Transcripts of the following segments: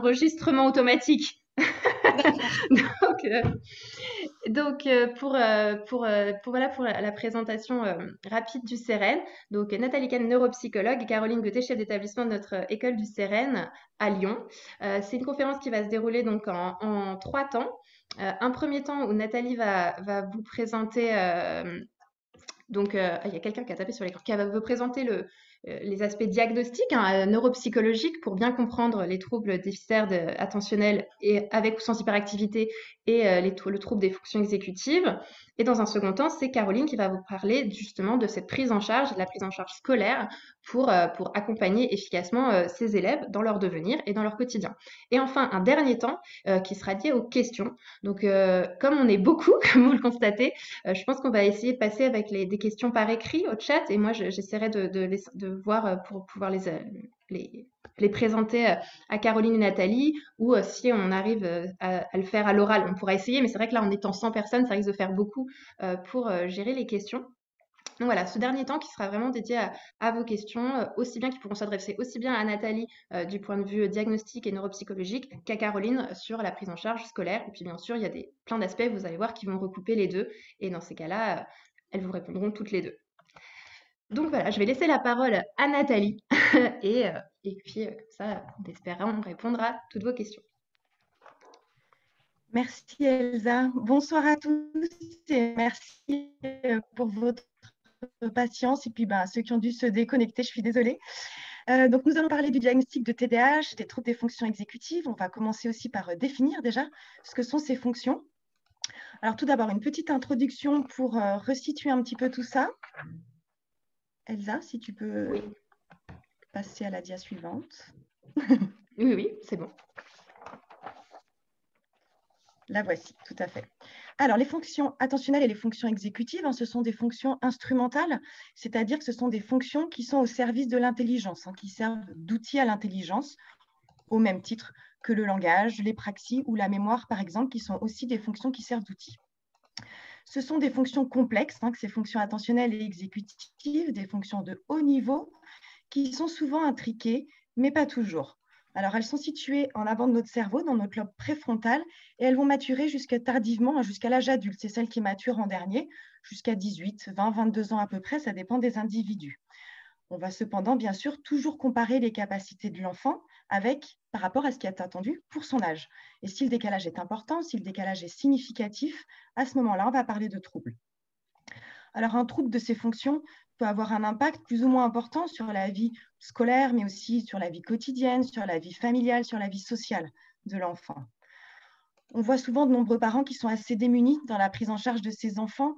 enregistrement automatique. D'accord. Donc, voilà pour la présentation rapide du CEREN. Donc, Nathalie Kahn, neuropsychologue, et Caroline Gauthier, chef d'établissement de notre école du CEREN à Lyon. C'est une conférence qui va se dérouler donc en 3 temps. Un premier temps où Nathalie va vous présenter il y a quelqu'un qui a tapé sur l'écran, qui va vous présenter les aspects diagnostiques, hein, neuropsychologiques, pour bien comprendre les troubles déficitaires attentionnels et avec ou sans hyperactivité et le trouble des fonctions exécutives. Et dans un second temps, c'est Caroline qui va vous parler justement de cette prise en charge, de la prise en charge scolaire pour accompagner efficacement ces élèves dans leur devenir et dans leur quotidien. Et enfin, un dernier temps qui sera lié aux questions. Donc, comme on est beaucoup, comme vous le constatez, je pense qu'on va essayer de passer avec des questions par écrit au chat et moi j'essaierai de voir pour pouvoir les présenter à Caroline et Nathalie ou si on arrive à le faire à l'oral, on pourra essayer, mais c'est vrai que là en étant 100 personnes, ça risque de faire beaucoup pour gérer les questions. Donc voilà, ce dernier temps qui sera vraiment dédié à vos questions, aussi bien qui pourront s'adresser aussi bien à Nathalie du point de vue diagnostique et neuropsychologique qu'à Caroline sur la prise en charge scolaire. Et puis bien sûr, il y a plein d'aspects, vous allez voir, qui vont recouper les deux. Et dans ces cas-là, elles vous répondront toutes les deux. Donc voilà, je vais laisser la parole à Nathalie et puis comme ça, on espérera répondre à toutes vos questions. Merci Elsa. Bonsoir à tous et merci pour votre patience. Et puis ceux qui ont dû se déconnecter, je suis désolée. Donc nous allons parler du diagnostic de TDAH, des troubles des fonctions exécutives. On va commencer aussi par définir déjà ce que sont ces fonctions. Alors tout d'abord, une petite introduction pour resituer un petit peu tout ça. Elsa, si tu peux passer à la dia suivante. Oui, c'est bon. La voici, tout à fait. Alors, les fonctions attentionnelles et les fonctions exécutives, ce sont des fonctions instrumentales, c'est-à-dire que ce sont des fonctions qui sont au service de l'intelligence, qui servent d'outils à l'intelligence, au même titre que le langage, les praxis ou la mémoire, par exemple, qui sont aussi des fonctions qui servent d'outils. Ce sont des fonctions complexes, ces fonctions attentionnelles et exécutives, des fonctions de haut niveau, qui sont souvent intriquées, mais pas toujours. Alors, elles sont situées en avant de notre cerveau, dans notre lobe préfrontal, et elles vont maturer jusqu'à tardivement, jusqu'à l'âge adulte. C'est celles qui maturent en dernier, jusqu'à 18, 20, 22 ans à peu près, ça dépend des individus. On va cependant, bien sûr, toujours comparer les capacités de l'enfant par rapport à ce qui est attendu pour son âge. Et si le décalage est important, si le décalage est significatif, à ce moment-là, on va parler de trouble. Alors, un trouble de ces fonctions peut avoir un impact plus ou moins important sur la vie scolaire, mais aussi sur la vie quotidienne, sur la vie familiale, sur la vie sociale de l'enfant. On voit souvent de nombreux parents qui sont assez démunis dans la prise en charge de ces enfants,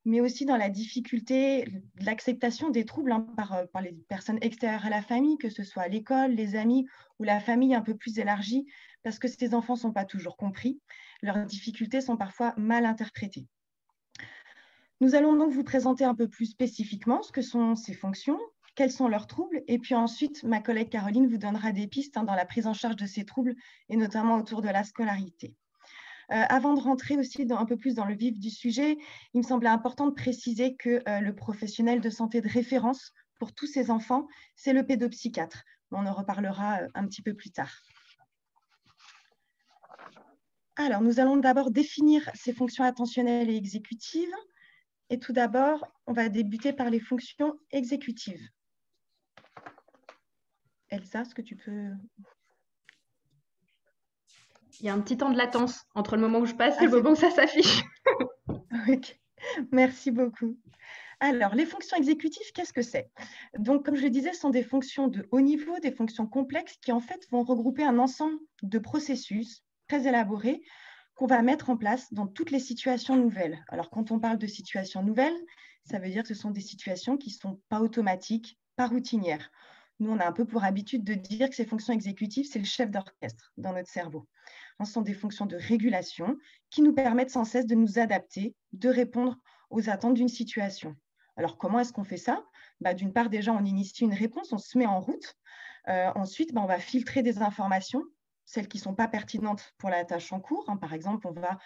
mais aussi dans la difficulté de l'acceptation des troubles par les personnes extérieures à la famille, que ce soit l'école, les amis ou la famille un peu plus élargie, parce que ces enfants ne sont pas toujours compris. Leurs difficultés sont parfois mal interprétées. Nous allons donc vous présenter un peu plus spécifiquement ce que sont ces fonctions, quels sont leurs troubles, et puis ensuite, ma collègue Caroline vous donnera des pistes dans la prise en charge de ces troubles, et notamment autour de la scolarité. Avant de rentrer aussi un peu plus dans le vif du sujet, il me semblait important de préciser que le professionnel de santé de référence pour tous ces enfants, c'est le pédopsychiatre. On en reparlera un petit peu plus tard. Alors, nous allons d'abord définir ces fonctions attentionnelles et exécutives. Et tout d'abord, on va débuter par les fonctions exécutives. Elsa, est-ce que tu peux... Il y a un petit temps de latence entre le moment où je passe et le moment où ça s'affiche. Okay. Merci beaucoup. Alors, les fonctions exécutives, qu'est-ce que c'est? Donc, comme je le disais, ce sont des fonctions de haut niveau, des fonctions complexes qui, en fait, vont regrouper un ensemble de processus très élaborés qu'on va mettre en place dans toutes les situations nouvelles. Alors, quand on parle de situations nouvelles, ça veut dire que ce sont des situations qui ne sont pas automatiques, pas routinières. Nous, on a un peu pour habitude de dire que ces fonctions exécutives, c'est le chef d'orchestre dans notre cerveau. Ce sont des fonctions de régulation qui nous permettent sans cesse de nous adapter, de répondre aux attentes d'une situation. Alors, comment est-ce qu'on fait ça? D'une part, déjà, on initie une réponse, on se met en route. Ensuite, on va filtrer des informations, celles qui ne sont pas pertinentes pour la tâche en cours. Par exemple, on va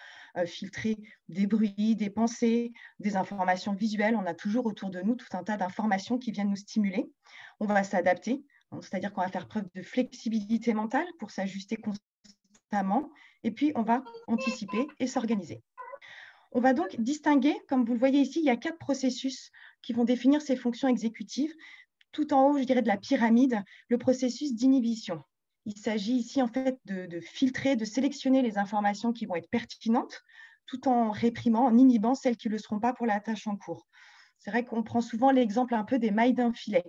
filtrer des bruits, des pensées, des informations visuelles. On a toujours autour de nous tout un tas d'informations qui viennent nous stimuler. On va s'adapter C'est-à-dire qu'on va faire preuve de flexibilité mentale pour s'ajuster constamment, et puis on va anticiper et s'organiser. On va donc distinguer, comme vous le voyez ici, il y a 4 processus qui vont définir ces fonctions exécutives. Tout en haut, je dirais, de la pyramide, le processus d'inhibition. Il s'agit ici en fait de filtrer, de sélectionner les informations qui vont être pertinentes, tout en réprimant, en inhibant celles qui ne le seront pas pour la tâche en cours. C'est vrai qu'on prend souvent l'exemple un peu des mailles d'un filet,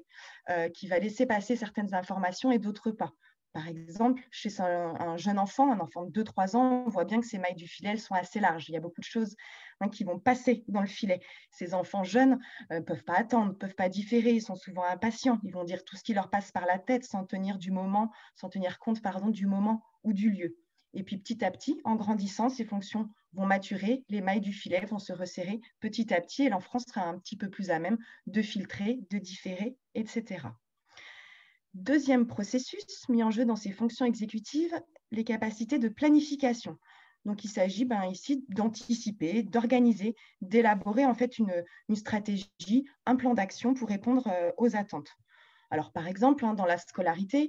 qui va laisser passer certaines informations et d'autres pas. Par exemple, chez un jeune enfant, un enfant de 2-3 ans, on voit bien que ces mailles du filet, elles sont assez larges. Il y a beaucoup de choses qui vont passer dans le filet. Ces enfants jeunes ne peuvent pas attendre, ne peuvent pas différer, ils sont souvent impatients. Ils vont dire tout ce qui leur passe par la tête sans tenir compte du moment ou du lieu. Et puis petit à petit, en grandissant, ces fonctions vont maturer, les mailles du filet vont se resserrer petit à petit et l'enfant sera un petit peu plus à même de filtrer, de différer, etc. Deuxième processus mis en jeu dans ces fonctions exécutives, les capacités de planification. Donc, il s'agit ici d'anticiper, d'organiser, d'élaborer en fait une stratégie, un plan d'action pour répondre aux attentes. Alors, par exemple, dans la scolarité,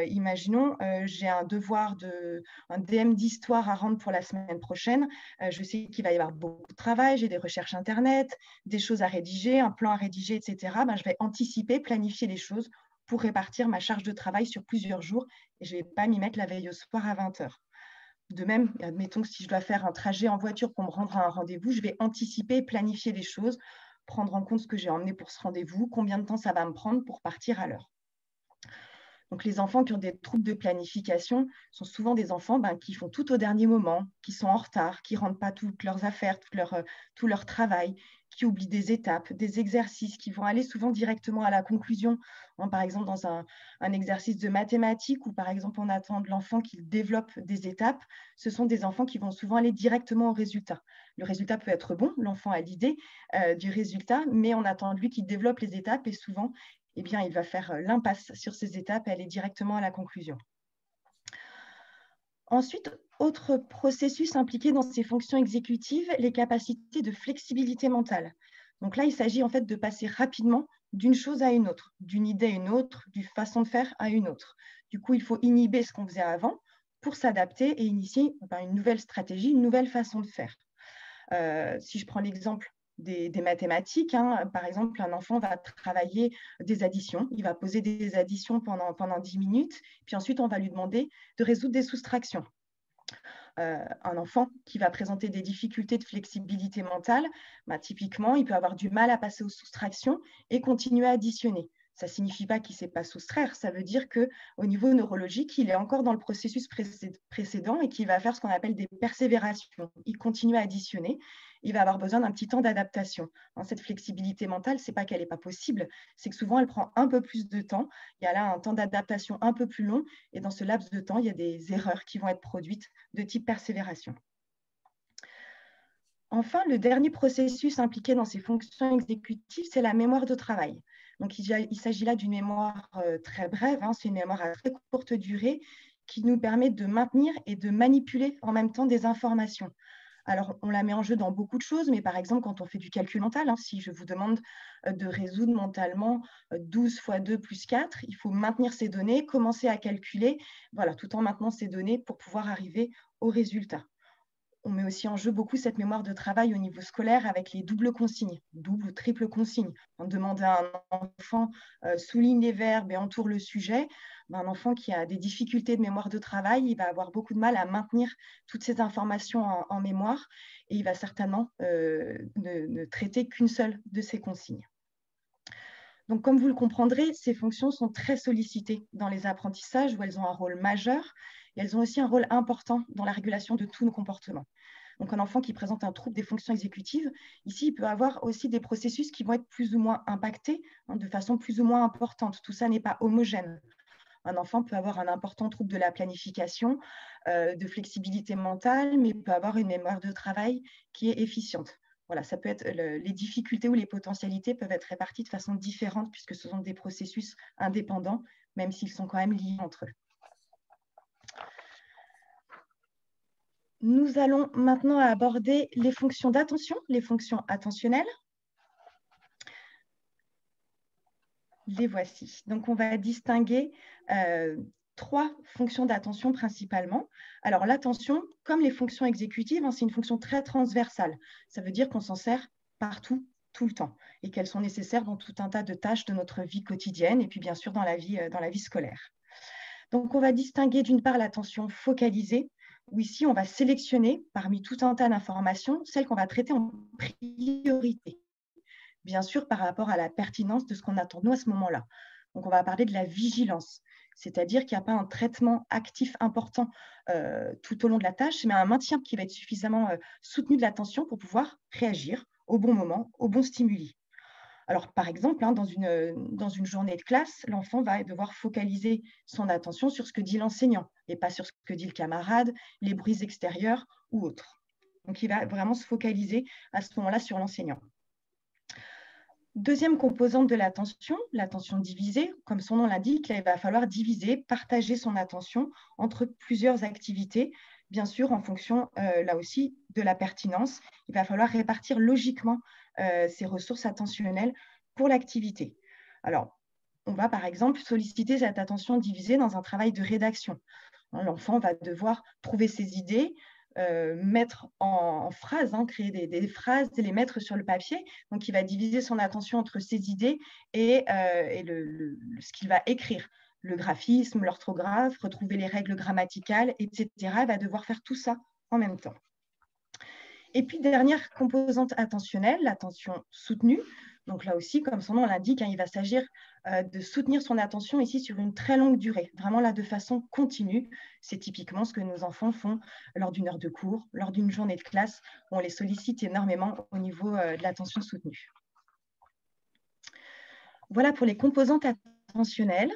imaginons, j'ai un DM d'histoire à rendre pour la semaine prochaine. Je sais qu'il va y avoir beaucoup de travail, j'ai des recherches Internet, des choses à rédiger, un plan à rédiger, etc. Je vais anticiper, planifier les choses pour répartir ma charge de travail sur plusieurs jours et je ne vais pas m'y mettre la veille au soir à 20 heures. De même, admettons que si je dois faire un trajet en voiture pour me rendre à un rendez-vous, je vais anticiper et planifier les choses, prendre en compte ce que j'ai emmené pour ce rendez-vous, combien de temps ça va me prendre pour partir à l'heure. Donc, les enfants qui ont des troubles de planification sont souvent des enfants qui font tout au dernier moment, qui sont en retard, qui ne rendent pas toutes leurs affaires, tout leur travail, qui oublient des étapes, des exercices, qui vont aller souvent directement à la conclusion. Par exemple, dans un exercice de mathématiques où, par exemple, on attend de l'enfant qu'il développe des étapes, ce sont des enfants qui vont souvent aller directement au résultat. Le résultat peut être bon, l'enfant a l'idée du résultat, mais on attend de lui qu'il développe les étapes et souvent, il va faire l'impasse sur ces étapes et aller directement à la conclusion. Ensuite, autre processus impliqué dans ces fonctions exécutives, les capacités de flexibilité mentale. Donc là, il s'agit en fait de passer rapidement d'une chose à une autre, d'une idée à une autre, d'une façon de faire à une autre. Du coup, il faut inhiber ce qu'on faisait avant pour s'adapter et initier une nouvelle stratégie, une nouvelle façon de faire. Si je prends l'exemple des mathématiques, par exemple, un enfant va travailler des additions, il va poser des additions pendant 10 minutes, puis ensuite on va lui demander de résoudre des soustractions. Un enfant qui va présenter des difficultés de flexibilité mentale, typiquement, il peut avoir du mal à passer aux soustractions et continuer à additionner. Ça ne signifie pas qu'il ne sait pas soustraire, ça veut dire qu'au niveau neurologique, il est encore dans le processus précédent et qu'il va faire ce qu'on appelle des persévérations. Il continue à additionner, il va avoir besoin d'un petit temps d'adaptation. Cette flexibilité mentale, ce n'est pas qu'elle n'est pas possible, c'est que souvent, elle prend un peu plus de temps. Il y a là un temps d'adaptation un peu plus long et dans ce laps de temps, il y a des erreurs qui vont être produites de type persévération. Enfin, le dernier processus impliqué dans ces fonctions exécutives, c'est la mémoire de travail. Donc, il s'agit là d'une mémoire très brève, c'est une mémoire à très courte durée qui nous permet de maintenir et de manipuler en même temps des informations. Alors, on la met en jeu dans beaucoup de choses, mais par exemple, quand on fait du calcul mental, si je vous demande de résoudre mentalement 12 fois 2 plus 4, il faut maintenir ces données, commencer à calculer, tout en maintenant ces données pour pouvoir arriver au résultat. On met aussi en jeu beaucoup cette mémoire de travail au niveau scolaire avec les doubles consignes, double ou triple consignes. On demande à un enfant souligne les verbes et entoure le sujet. Un enfant qui a des difficultés de mémoire de travail, il va avoir beaucoup de mal à maintenir toutes ces informations en mémoire et il va certainement ne traiter qu'une seule de ces consignes. Donc, comme vous le comprendrez, ces fonctions sont très sollicitées dans les apprentissages où elles ont un rôle majeur et elles ont aussi un rôle important dans la régulation de tous nos comportements. Donc, un enfant qui présente un trouble des fonctions exécutives, ici, il peut avoir aussi des processus qui vont être plus ou moins impactés de façon plus ou moins importante. Tout ça n'est pas homogène. Un enfant peut avoir un important trouble de la planification, de flexibilité mentale, mais peut avoir une mémoire de travail qui est efficiente. Ça peut être les difficultés ou les potentialités peuvent être réparties de façon différente puisque ce sont des processus indépendants, même s'ils sont quand même liés entre eux. Nous allons maintenant aborder les fonctions d'attention, les fonctions attentionnelles. Les voici. Donc, on va distinguer trois fonctions d'attention principalement. Alors, l'attention, comme les fonctions exécutives, c'est une fonction très transversale. Ça veut dire qu'on s'en sert partout, tout le temps, et qu'elles sont nécessaires dans tout un tas de tâches de notre vie quotidienne et puis bien sûr dans la vie scolaire. Donc, on va distinguer d'une part l'attention focalisée, où ici, on va sélectionner parmi tout un tas d'informations celles qu'on va traiter en priorité, bien sûr par rapport à la pertinence de ce qu'on attend de nous à ce moment-là. Donc, on va parler de la vigilance, c'est-à-dire qu'il n'y a pas un traitement actif important tout au long de la tâche, mais un maintien qui va être suffisamment soutenu de l'attention pour pouvoir réagir au bon moment, au bon stimuli. Alors, par exemple, dans une journée de classe, l'enfant va devoir focaliser son attention sur ce que dit l'enseignant et pas sur ce que dit le camarade, les bruits extérieurs ou autres. Donc, il va vraiment se focaliser à ce moment-là sur l'enseignant. Deuxième composante de l'attention divisée, comme son nom l'indique, il va falloir diviser, partager son attention entre plusieurs activités, bien sûr en fonction, là aussi, de la pertinence. Il va falloir répartir logiquement ces ressources attentionnelles pour l'activité. Alors, on va par exemple solliciter cette attention divisée dans un travail de rédaction. L'enfant va devoir trouver ses idées, mettre en phrases, créer des phrases et les mettre sur le papier. Donc, il va diviser son attention entre ses idées et ce qu'il va écrire. Le graphisme, l'orthographe, retrouver les règles grammaticales, etc. Il va devoir faire tout ça en même temps. Et puis, dernière composante attentionnelle, l'attention soutenue. Donc là aussi, comme son nom l'indique, il va s'agir de soutenir son attention ici sur une très longue durée, vraiment là de façon continue. C'est typiquement ce que nos enfants font lors d'une heure de cours, lors d'une journée de classe, où on les sollicite énormément au niveau de l'attention soutenue. Voilà pour les composantes attentionnelles.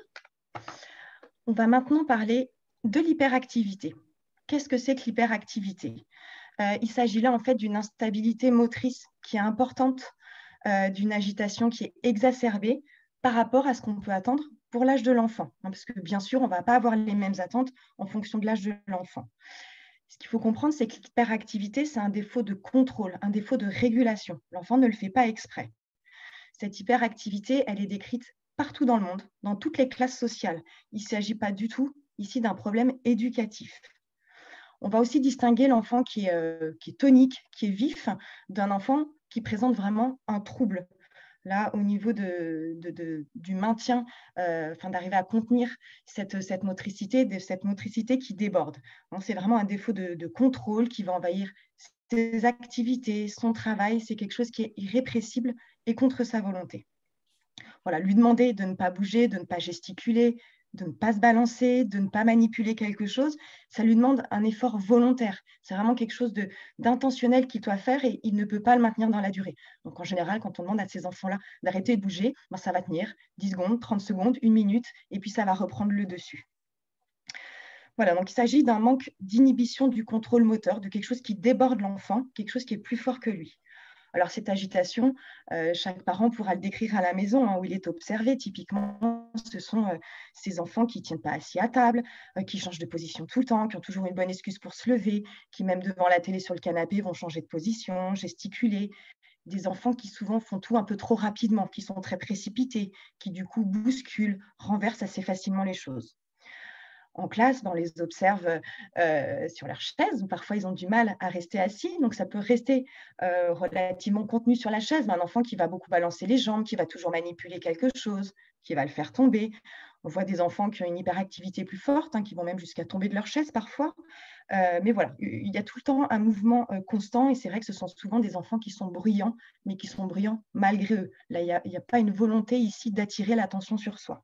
On va maintenant parler de l'hyperactivité. Qu'est-ce que c'est que l'hyperactivité ? Il s'agit là en fait d'une instabilité motrice qui est importante, d'une agitation qui est exacerbée par rapport à ce qu'on peut attendre pour l'âge de l'enfant. Parce que bien sûr, on ne va pas avoir les mêmes attentes en fonction de l'âge de l'enfant. Ce qu'il faut comprendre, c'est que l'hyperactivité, c'est un défaut de contrôle, un défaut de régulation. L'enfant ne le fait pas exprès. Cette hyperactivité, elle est décrite partout dans le monde, dans toutes les classes sociales. Il ne s'agit pas du tout ici d'un problème éducatif. On va aussi distinguer l'enfant qui est tonique, qui est vif, d'un enfant qui présente vraiment un trouble. Là, au niveau du maintien, d'arriver à contenir cette motricité qui déborde. C'est vraiment un défaut de contrôle qui va envahir ses activités, son travail. C'est quelque chose qui est irrépressible et contre sa volonté. Voilà, lui demander de ne pas bouger, de ne pas gesticuler, de ne pas se balancer, de ne pas manipuler quelque chose, ça lui demande un effort volontaire. C'est vraiment quelque chose d'intentionnel qu'il doit faire et il ne peut pas le maintenir dans la durée. Donc en général, quand on demande à ces enfants-là d'arrêter de bouger, ça va tenir 10 secondes, 30 secondes, 1 minute, et puis ça va reprendre le dessus. Voilà, donc il s'agit d'un manque d'inhibition du contrôle moteur, de quelque chose qui déborde l'enfant, quelque chose qui est plus fort que lui. Alors, cette agitation, chaque parent pourra le décrire à la maison où il est observé. Typiquement, ce sont ces enfants qui ne tiennent pas assis à table, qui changent de position tout le temps, qui ont toujours une bonne excuse pour se lever, qui même devant la télé sur le canapé vont changer de position, gesticuler. Des enfants qui souvent font tout un peu trop rapidement, qui sont très précipités, qui du coup bousculent, renversent assez facilement les choses. En classe, on les observe sur leur chaise, où parfois ils ont du mal à rester assis, donc ça peut rester relativement contenu sur la chaise, mais un enfant qui va beaucoup balancer les jambes, qui va toujours manipuler quelque chose, qui va le faire tomber. On voit des enfants qui ont une hyperactivité plus forte, qui vont même jusqu'à tomber de leur chaise parfois. Mais voilà, il y a tout le temps un mouvement constant, et c'est vrai que ce sont souvent des enfants qui sont bruyants, mais qui sont bruyants malgré eux. Là, il n'y a pas une volonté ici d'attirer l'attention sur soi.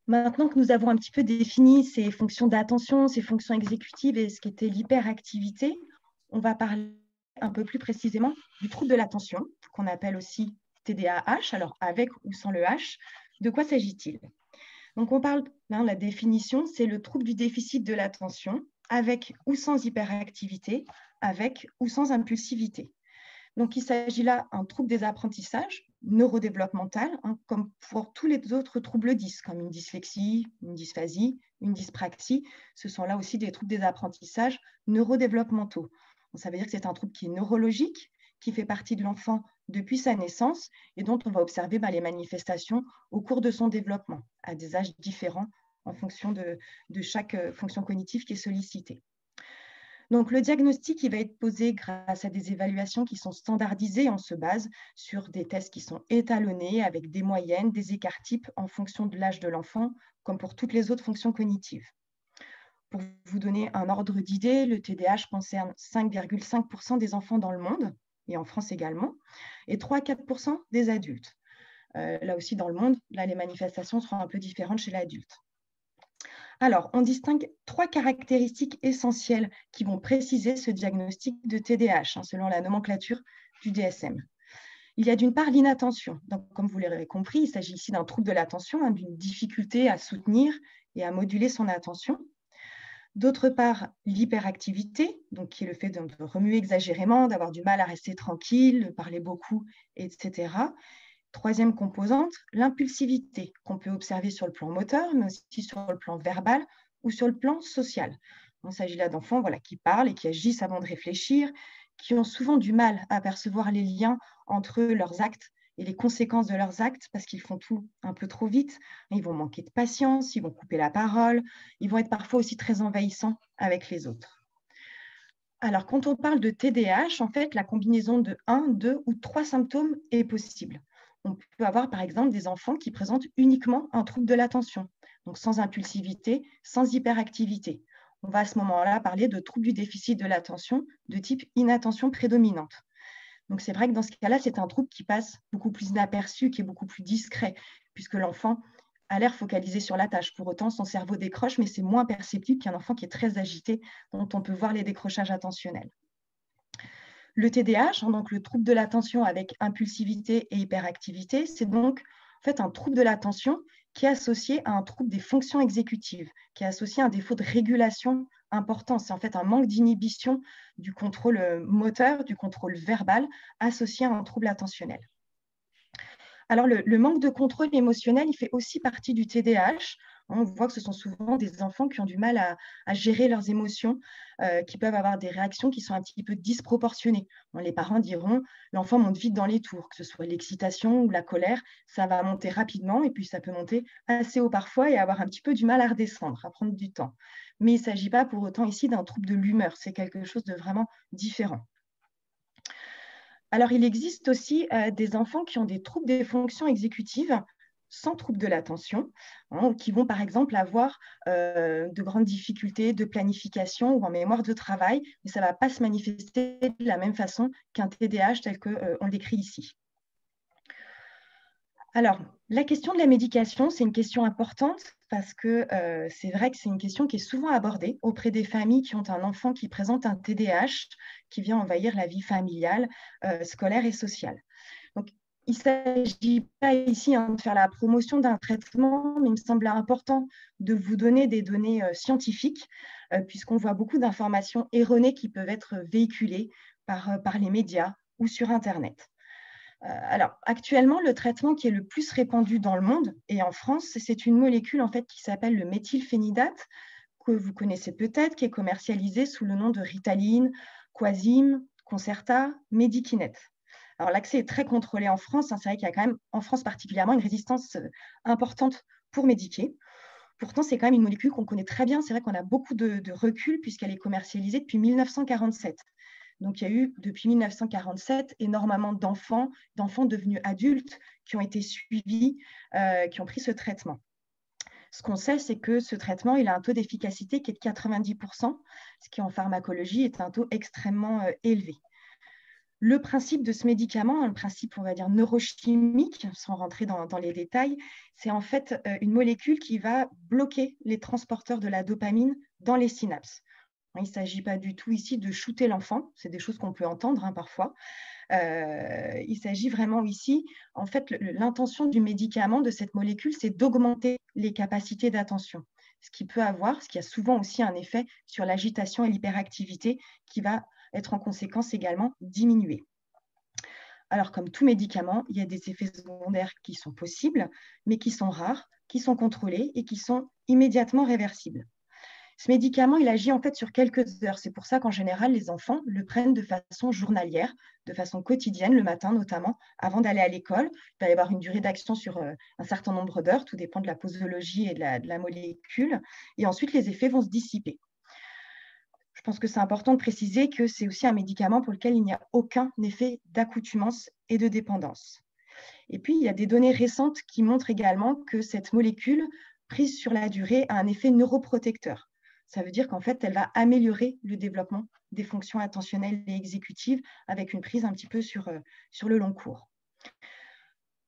Maintenant que nous avons un petit peu défini ces fonctions d'attention, ces fonctions exécutives et ce qu'était l'hyperactivité, on va parler un peu plus précisément du trouble de l'attention, qu'on appelle aussi TDAH, alors avec ou sans le H. De quoi s'agit-il? Donc on parle, la définition, c'est le trouble du déficit de l'attention, avec ou sans hyperactivité, avec ou sans impulsivité. Donc, il s'agit là d'un trouble des apprentissages neurodéveloppemental, comme pour tous les autres troubles 10, comme une dyslexie, une dysphasie, une dyspraxie. Ce sont là aussi des troubles des apprentissages neurodéveloppementaux. Donc, ça veut dire que c'est un trouble qui est neurologique, qui fait partie de l'enfant depuis sa naissance et dont on va observer les manifestations au cours de son développement, à des âges différents en fonction de chaque fonction cognitive qui est sollicitée. Donc, le diagnostic, il va être posé grâce à des évaluations qui sont standardisées. On se base sur des tests qui sont étalonnés avec des moyennes, des écarts types en fonction de l'âge de l'enfant, comme pour toutes les autres fonctions cognitives. Pour vous donner un ordre d'idée, le TDAH concerne 5,5% des enfants dans le monde, et en France également, et 3 à 4% des adultes. Là aussi, dans le monde, là, les manifestations seront un peu différentes chez l'adulte. Alors, on distingue 3 caractéristiques essentielles qui vont préciser ce diagnostic de TDAH, selon la nomenclature du DSM. Il y a d'une part l'inattention. Donc, comme vous l'avez compris, il s'agit ici d'un trouble de l'attention, d'une difficulté à soutenir et à moduler son attention. D'autre part, l'hyperactivité, donc qui est le fait de remuer exagérément, d'avoir du mal à rester tranquille, de parler beaucoup, etc. Troisième composante, l'impulsivité, qu'on peut observer sur le plan moteur, mais aussi sur le plan verbal ou sur le plan social. Il s'agit là d'enfants qui parlent et qui agissent avant de réfléchir, qui ont souvent du mal à percevoir les liens entre leurs actes et les conséquences de leurs actes parce qu'ils font tout un peu trop vite. Ils vont manquer de patience, ils vont couper la parole, ils vont être parfois aussi très envahissants avec les autres. Alors, quand on parle de TDAH, en fait, la combinaison de 1, 2 ou 3 symptômes est possible. On peut avoir, par exemple, des enfants qui présentent uniquement un trouble de l'attention, donc sans impulsivité, sans hyperactivité. On va à ce moment-là parler de trouble du déficit de l'attention de type inattention prédominante. Donc, c'est vrai que dans ce cas-là, c'est un trouble qui passe beaucoup plus inaperçu, qui est beaucoup plus discret, puisque l'enfant a l'air focalisé sur la tâche. Pour autant, son cerveau décroche, mais c'est moins perceptible qu'un enfant qui est très agité, dont on peut voir les décrochages attentionnels. Le TDAH, donc le trouble de l'attention avec impulsivité et hyperactivité, c'est donc en fait un trouble de l'attention qui est associé à un trouble des fonctions exécutives, qui est associé à un défaut de régulation important. C'est en fait un manque d'inhibition du contrôle moteur, du contrôle verbal, associé à un trouble attentionnel. Alors, le manque de contrôle émotionnel, il fait aussi partie du TDAH. On voit que ce sont souvent des enfants qui ont du mal à gérer leurs émotions, qui peuvent avoir des réactions qui sont un petit peu disproportionnées. Les parents diront « l'enfant monte vite dans les tours », que ce soit l'excitation ou la colère, ça va monter rapidement et puis ça peut monter assez haut parfois et avoir un petit peu du mal à redescendre, à prendre du temps. Mais il ne s'agit pas pour autant ici d'un trouble de l'humeur, c'est quelque chose de vraiment différent. Alors, il existe aussi des enfants qui ont des troubles des fonctions exécutives sans trouble de l'attention, qui vont par exemple avoir de grandes difficultés de planification ou en mémoire de travail, mais ça ne va pas se manifester de la même façon qu'un TDAH tel qu'on l'écrit ici. Alors, la question de la médication, c'est une question importante parce que c'est vrai que c'est une question qui est souvent abordée auprès des familles qui ont un enfant qui présente un TDAH qui vient envahir la vie familiale, scolaire et sociale. Donc, il ne s'agit pas ici de faire la promotion d'un traitement, mais il me semble important de vous donner des données scientifiques, puisqu'on voit beaucoup d'informations erronées qui peuvent être véhiculées par les médias ou sur Internet. Alors, actuellement, le traitement qui est le plus répandu dans le monde et en France, c'est une molécule en fait qui s'appelle le méthylphénidate, que vous connaissez peut-être, qui est commercialisée sous le nom de Ritaline, Quasim, Concerta, Medikinet. Alors, l'accès est très contrôlé en France. C'est vrai qu'il y a quand même, en France particulièrement, une résistance importante pour médiquer. Pourtant, c'est quand même une molécule qu'on connaît très bien. C'est vrai qu'on a beaucoup de recul puisqu'elle est commercialisée depuis 1947. Donc, il y a eu, depuis 1947, énormément d'enfants devenus adultes qui ont été suivis, qui ont pris ce traitement. Ce qu'on sait, c'est que ce traitement, il a un taux d'efficacité qui est de 90%, ce qui en pharmacologie est un taux extrêmement élevé. Le principe de ce médicament, un principe, on va dire, neurochimique, sans rentrer dans les détails, c'est en fait une molécule qui va bloquer les transporteurs de la dopamine dans les synapses. Il ne s'agit pas du tout ici de shooter l'enfant, c'est des choses qu'on peut entendre parfois. Il s'agit vraiment ici, en fait, l'intention du médicament, de cette molécule, c'est d'augmenter les capacités d'attention. Ce qui a souvent aussi un effet sur l'agitation et l'hyperactivité qui va être en conséquence également diminuée. Alors, comme tout médicament, il y a des effets secondaires qui sont possibles, mais qui sont rares, qui sont contrôlés et qui sont immédiatement réversibles. Ce médicament, il agit en fait sur quelques heures. C'est pour ça qu'en général, les enfants le prennent de façon journalière, de façon quotidienne, le matin notamment, avant d'aller à l'école. Il va y avoir une durée d'action sur un certain nombre d'heures, tout dépend de la posologie et de la molécule. Et ensuite, les effets vont se dissiper. Je pense que c'est important de préciser que c'est aussi un médicament pour lequel il n'y a aucun effet d'accoutumance et de dépendance. Et puis, il y a des données récentes qui montrent également que cette molécule, prise sur la durée, a un effet neuroprotecteur. Ça veut dire qu'en fait, elle va améliorer le développement des fonctions attentionnelles et exécutives avec une prise un petit peu sur le long cours.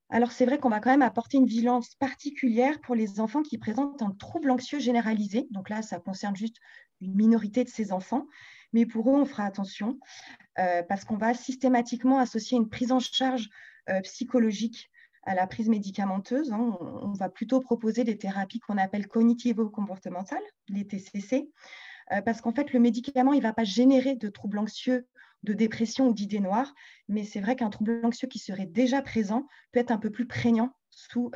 Alors, c'est vrai qu'on va quand même apporter une vigilance particulière pour les enfants qui présentent un trouble anxieux généralisé. Donc là, ça concerne juste une minorité de ces enfants. Mais pour eux, on fera attention parce qu'on va systématiquement associer une prise en charge psychologique à la prise médicamenteuse. Hein. On va plutôt proposer des thérapies qu'on appelle cognitivo-comportementales, les TCC, parce qu'en fait, le médicament, il ne va pas générer de troubles anxieux, de dépression ou d'idées noires, mais c'est vrai qu'un trouble anxieux qui serait déjà présent peut être un peu plus prégnant sous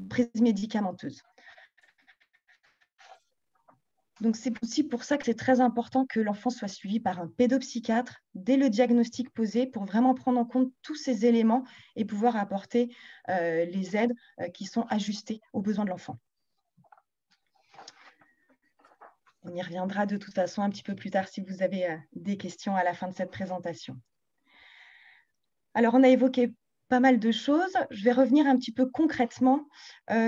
prise médicamenteuse. Donc, c'est aussi pour ça que c'est très important que l'enfant soit suivi par un pédopsychiatre dès le diagnostic posé pour vraiment prendre en compte tous ces éléments et pouvoir apporter les aides qui sont ajustées aux besoins de l'enfant. On y reviendra de toute façon un petit peu plus tard si vous avez des questions à la fin de cette présentation. Alors, on a évoqué pas mal de choses. Je vais revenir un petit peu concrètement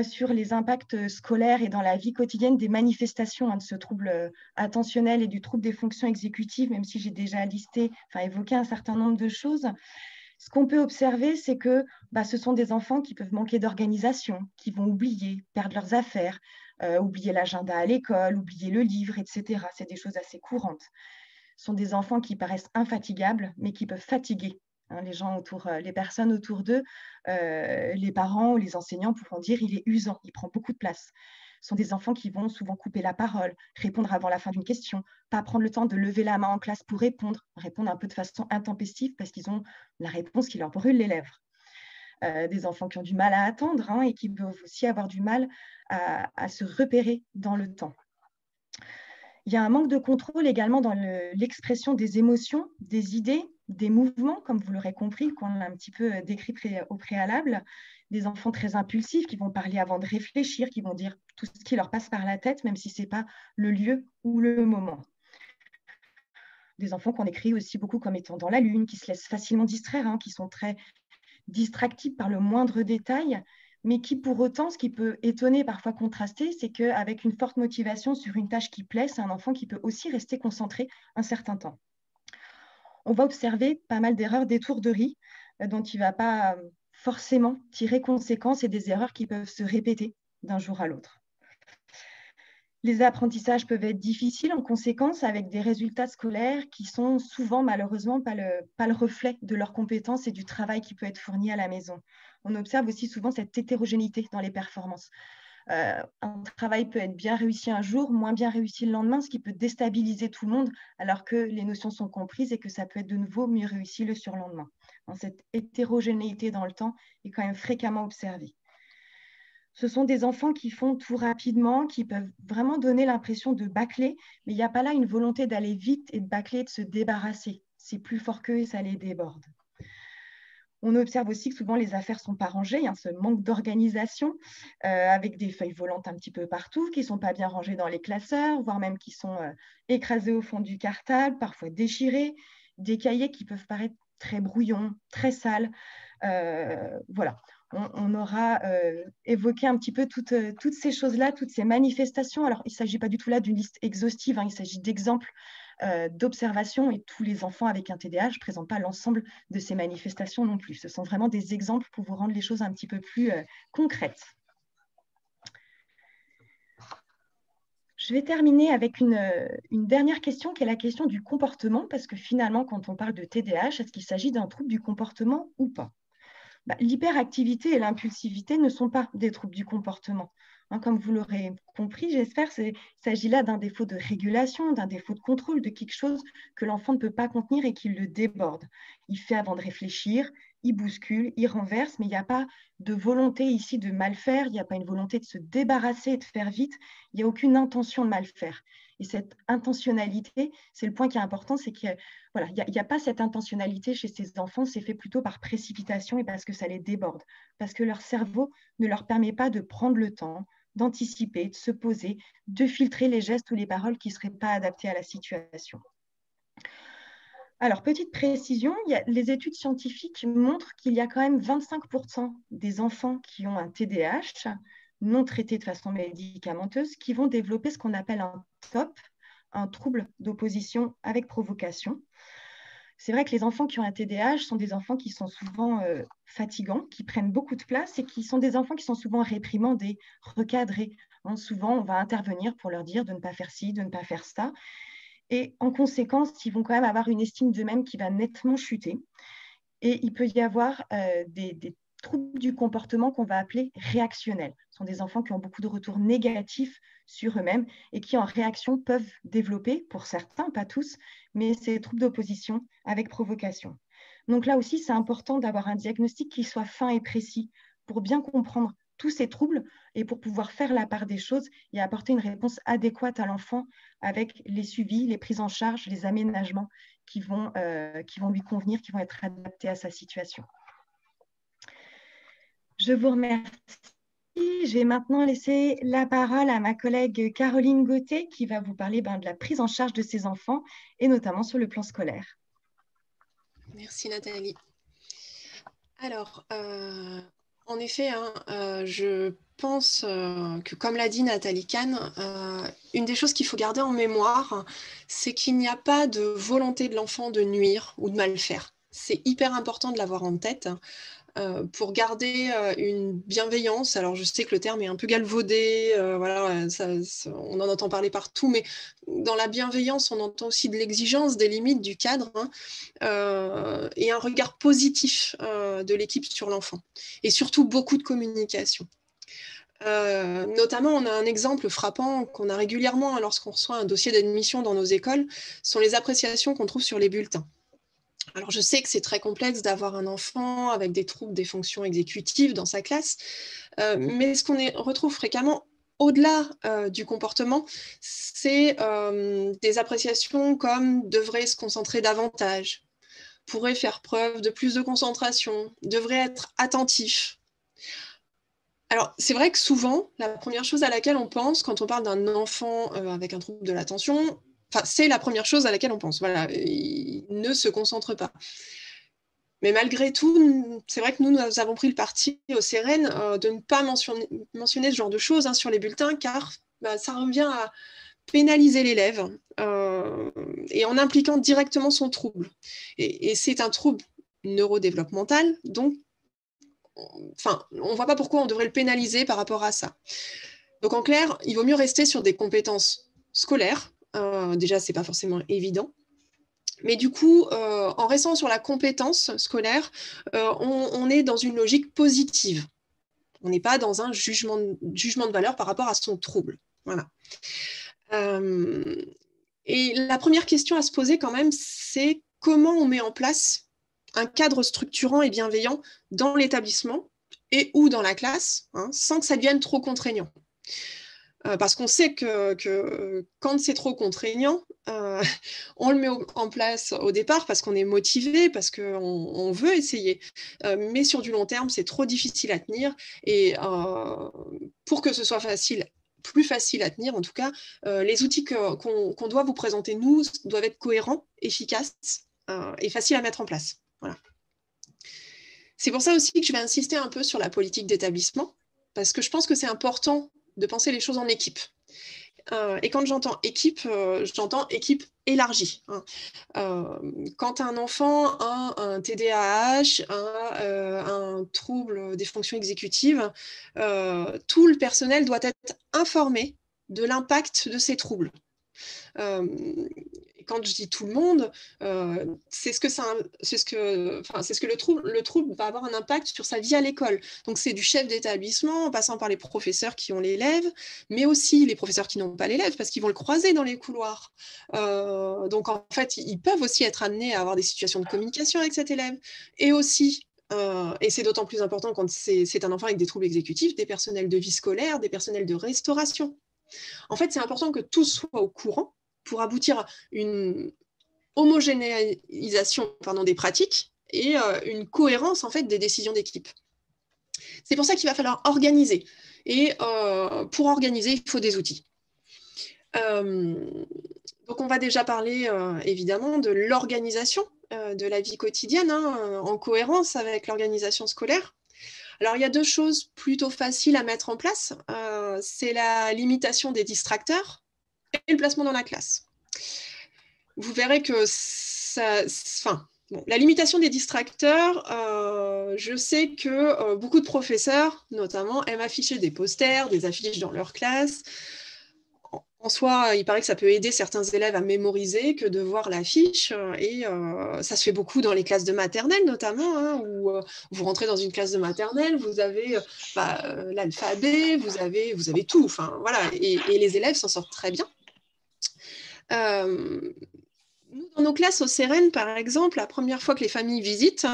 sur les impacts scolaires et dans la vie quotidienne des manifestations de ce trouble attentionnel et du trouble des fonctions exécutives, même si j'ai déjà évoqué un certain nombre de choses. Ce qu'on peut observer, c'est que ce sont des enfants qui peuvent manquer d'organisation, qui vont oublier, perdre leurs affaires, oublier l'agenda à l'école, oublier le livre, etc. C'est des choses assez courantes. Ce sont des enfants qui paraissent infatigables, mais qui peuvent fatiguer les personnes autour d'eux. Les parents ou les enseignants pourront dire il est usant, il prend beaucoup de place. Ce sont des enfants qui vont souvent couper la parole, répondre avant la fin d'une question, pas prendre le temps de lever la main en classe pour répondre un peu de façon intempestive parce qu'ils ont la réponse qui leur brûle les lèvres. Des enfants qui ont du mal à attendre et qui peuvent aussi avoir du mal à se repérer dans le temps. Il y a un manque de contrôle également dans l'expression des émotions, des idées, des mouvements, comme vous l'aurez compris, qu'on a un petit peu décrit au préalable. Des enfants très impulsifs qui vont parler avant de réfléchir, qui vont dire tout ce qui leur passe par la tête, même si ce n'est pas le lieu ou le moment. Des enfants qu'on écrit aussi beaucoup comme étant dans la lune, qui se laissent facilement distraire, qui sont très distractibles par le moindre détail, mais qui pour autant, ce qui peut étonner, parfois contraster, c'est qu'avec une forte motivation sur une tâche qui plaît, c'est un enfant qui peut aussi rester concentré un certain temps. On va observer pas mal d'erreurs d'étourderie dont il ne va pas forcément tirer conséquence et des erreurs qui peuvent se répéter d'un jour à l'autre. Les apprentissages peuvent être difficiles en conséquence avec des résultats scolaires qui sont souvent malheureusement pas le reflet de leurs compétences et du travail qui peut être fourni à la maison. On observe aussi souvent cette hétérogénéité dans les performances. Un travail peut être bien réussi un jour, moins bien réussi le lendemain, ce qui peut déstabiliser tout le monde alors que les notions sont comprises et que ça peut être de nouveau mieux réussi le surlendemain. Cette hétérogénéité dans le temps est quand même fréquemment observée. Ce sont des enfants qui font tout rapidement, qui peuvent vraiment donner l'impression de bâcler, mais il n'y a pas là une volonté d'aller vite et de bâcler, de se débarrasser. C'est plus fort qu'eux et ça les déborde. On observe aussi que souvent les affaires ne sont pas rangées, ce manque d'organisation, avec des feuilles volantes un petit peu partout, qui ne sont pas bien rangées dans les classeurs, voire même qui sont écrasées au fond du cartable, parfois déchirées, des cahiers qui peuvent paraître très brouillons, très sales. Voilà. On aura évoqué un petit peu toutes ces choses-là, toutes ces manifestations. Alors, il ne s'agit pas du tout là d'une liste exhaustive, il s'agit d'exemples d'observation et tous les enfants avec un TDAH ne présentent pas l'ensemble de ces manifestations non plus. Ce sont vraiment des exemples pour vous rendre les choses un petit peu plus concrètes. Je vais terminer avec une dernière question qui est la question du comportement parce que finalement, quand on parle de TDAH, est-ce qu'il s'agit d'un trouble du comportement ou pas ? L'hyperactivité et l'impulsivité ne sont pas des troubles du comportement. Comme vous l'aurez compris, j'espère, il s'agit là d'un défaut de régulation, d'un défaut de contrôle, de quelque chose que l'enfant ne peut pas contenir et qui le déborde. Il fait avant de réfléchir, il bouscule, il renverse, mais il n'y a pas de volonté ici de mal faire, il n'y a pas une volonté de se débarrasser et de faire vite, il n'y a aucune intention de mal faire. Et cette intentionnalité, c'est le point qui est important, c'est qu'il voilà, y a pas cette intentionnalité chez ces enfants, c'est fait plutôt par précipitation et parce que ça les déborde, parce que leur cerveau ne leur permet pas de prendre le temps, d'anticiper, de se poser, de filtrer les gestes ou les paroles qui ne seraient pas adaptés à la situation. Alors, petite précision, les études scientifiques montrent qu'il y a quand même 25% des enfants qui ont un TDAH non traités de façon médicamenteuse qui vont développer ce qu'on appelle un TOP, un trouble d'opposition avec provocation. C'est vrai que les enfants qui ont un TDAH sont des enfants qui sont souvent fatigants, qui prennent beaucoup de place et qui sont des enfants qui sont souvent réprimandés, recadrés. Hein, souvent, on va intervenir pour leur dire de ne pas faire ci, de ne pas faire ça. Et en conséquence, ils vont quand même avoir une estime d'eux-mêmes qui va nettement chuter. Et il peut y avoir des troubles du comportement qu'on va appeler réactionnels. Ce sont des enfants qui ont beaucoup de retours négatifs sur eux-mêmes et qui, en réaction, peuvent développer, pour certains, pas tous, mais ces troubles d'opposition avec provocation. Donc là aussi, c'est important d'avoir un diagnostic qui soit fin et précis pour bien comprendre tous ces troubles et pour pouvoir faire la part des choses et apporter une réponse adéquate à l'enfant avec les suivis, les prises en charge, les aménagements qui vont lui convenir, qui vont être adaptés à sa situation. Je vous remercie. Je vais maintenant laisser la parole à ma collègue Caroline Gauthier qui va vous parler de la prise en charge de ces enfants et notamment sur le plan scolaire. Merci Nathalie. Alors, en effet, hein, je pense que, comme l'a dit Nathalie Kahn, une des choses qu'il faut garder en mémoire, c'est qu'il n'y a pas de volonté de l'enfant de nuire ou de mal faire. C'est hyper important de l'avoir en tête. Pour garder une bienveillance. Alors, je sais que le terme est un peu galvaudé, voilà, on en entend parler partout, mais dans la bienveillance, on entend aussi de l'exigence, des limites, du cadre, hein, et un regard positif de l'équipe sur l'enfant. Et surtout, beaucoup de communication. Notamment, on a un exemple frappant qu'on a régulièrement lorsqu'on reçoit un dossier d'admission dans nos écoles, sont les appréciations qu'on trouve sur les bulletins. Alors, je sais que c'est très complexe d'avoir un enfant avec des troubles des fonctions exécutives dans sa classe, mais ce qu'on retrouve fréquemment au-delà du comportement, c'est des appréciations comme devrait se concentrer davantage, pourrait faire preuve de plus de concentration, devrait être attentif. Alors, c'est vrai que souvent, la première chose à laquelle on pense quand on parle d'un enfant avec un trouble de l'attention, c'est la première chose à laquelle on pense. Voilà, il ne se concentre pas. Mais malgré tout, c'est vrai que nous avons pris le parti au CEREN de ne pas mentionner ce genre de choses hein, sur les bulletins, car ça revient à pénaliser l'élève et en impliquant directement son trouble. Et c'est un trouble neurodéveloppemental, donc on ne voit pas pourquoi on devrait le pénaliser par rapport à ça. Donc en clair, il vaut mieux rester sur des compétences scolaires. Déjà, ce n'est pas forcément évident. Mais du coup, en restant sur la compétence scolaire, on est dans une logique positive. On n'est pas dans un jugement de valeur par rapport à son trouble. Voilà. Et la première question à se poser quand même, c'est comment on met en place un cadre structurant et bienveillant dans l'établissement et ou dans la classe, hein, sans que ça devienne trop contraignant. Parce qu'on sait que quand c'est trop contraignant, on le met en place au départ parce qu'on est motivé, parce qu'on veut essayer. Mais sur du long terme, c'est trop difficile à tenir. Et pour que ce soit plus facile à tenir, en tout cas, les outils qu'on doit vous présenter, nous, doivent être cohérents, efficaces et faciles à mettre en place. Voilà. C'est pour ça aussi que je vais insister un peu sur la politique d'établissement, parce que je pense que c'est important de penser les choses en équipe. Et quand j'entends équipe élargie. Hein. Quand un enfant a un TDAH, un trouble des fonctions exécutives, tout le personnel doit être informé de l'impact de ces troubles. Quand je dis tout le monde, c'est ce que le trouble va avoir un impact sur sa vie à l'école. Donc c'est du chef d'établissement, en passant par les professeurs qui ont l'élève, mais aussi les professeurs qui n'ont pas l'élève, parce qu'ils vont le croiser dans les couloirs. Donc en fait, ils peuvent aussi être amenés à avoir des situations de communication avec cet élève, et aussi et c'est d'autant plus important quand c'est un enfant avec des troubles exécutifs, des personnels de vie scolaire, des personnels de restauration. En fait, c'est important que tous soient au courant pour aboutir à une homogénéisation des pratiques et une cohérence en fait, des décisions d'équipe. C'est pour ça qu'il va falloir organiser. Et pour organiser, il faut des outils. Donc, on va déjà parler évidemment de l'organisation de la vie quotidienne, en cohérence avec l'organisation scolaire. Alors, il y a deux choses plutôt faciles à mettre en place. C'est la limitation des distracteurs et le placement dans la classe. Vous verrez que la limitation des distracteurs, je sais que beaucoup de professeurs, notamment, aiment afficher des posters, des affiches dans leur classe. En soi, il paraît que ça peut aider certains élèves à mémoriser que de voir l'affiche. Et ça se fait beaucoup dans les classes de maternelle, notamment, où vous rentrez dans une classe de maternelle, vous avez l'alphabet, vous avez tout. Enfin, voilà, et les élèves s'en sortent très bien. Nous, dans nos classes au CEREN, par exemple, la première fois que les familles visitent,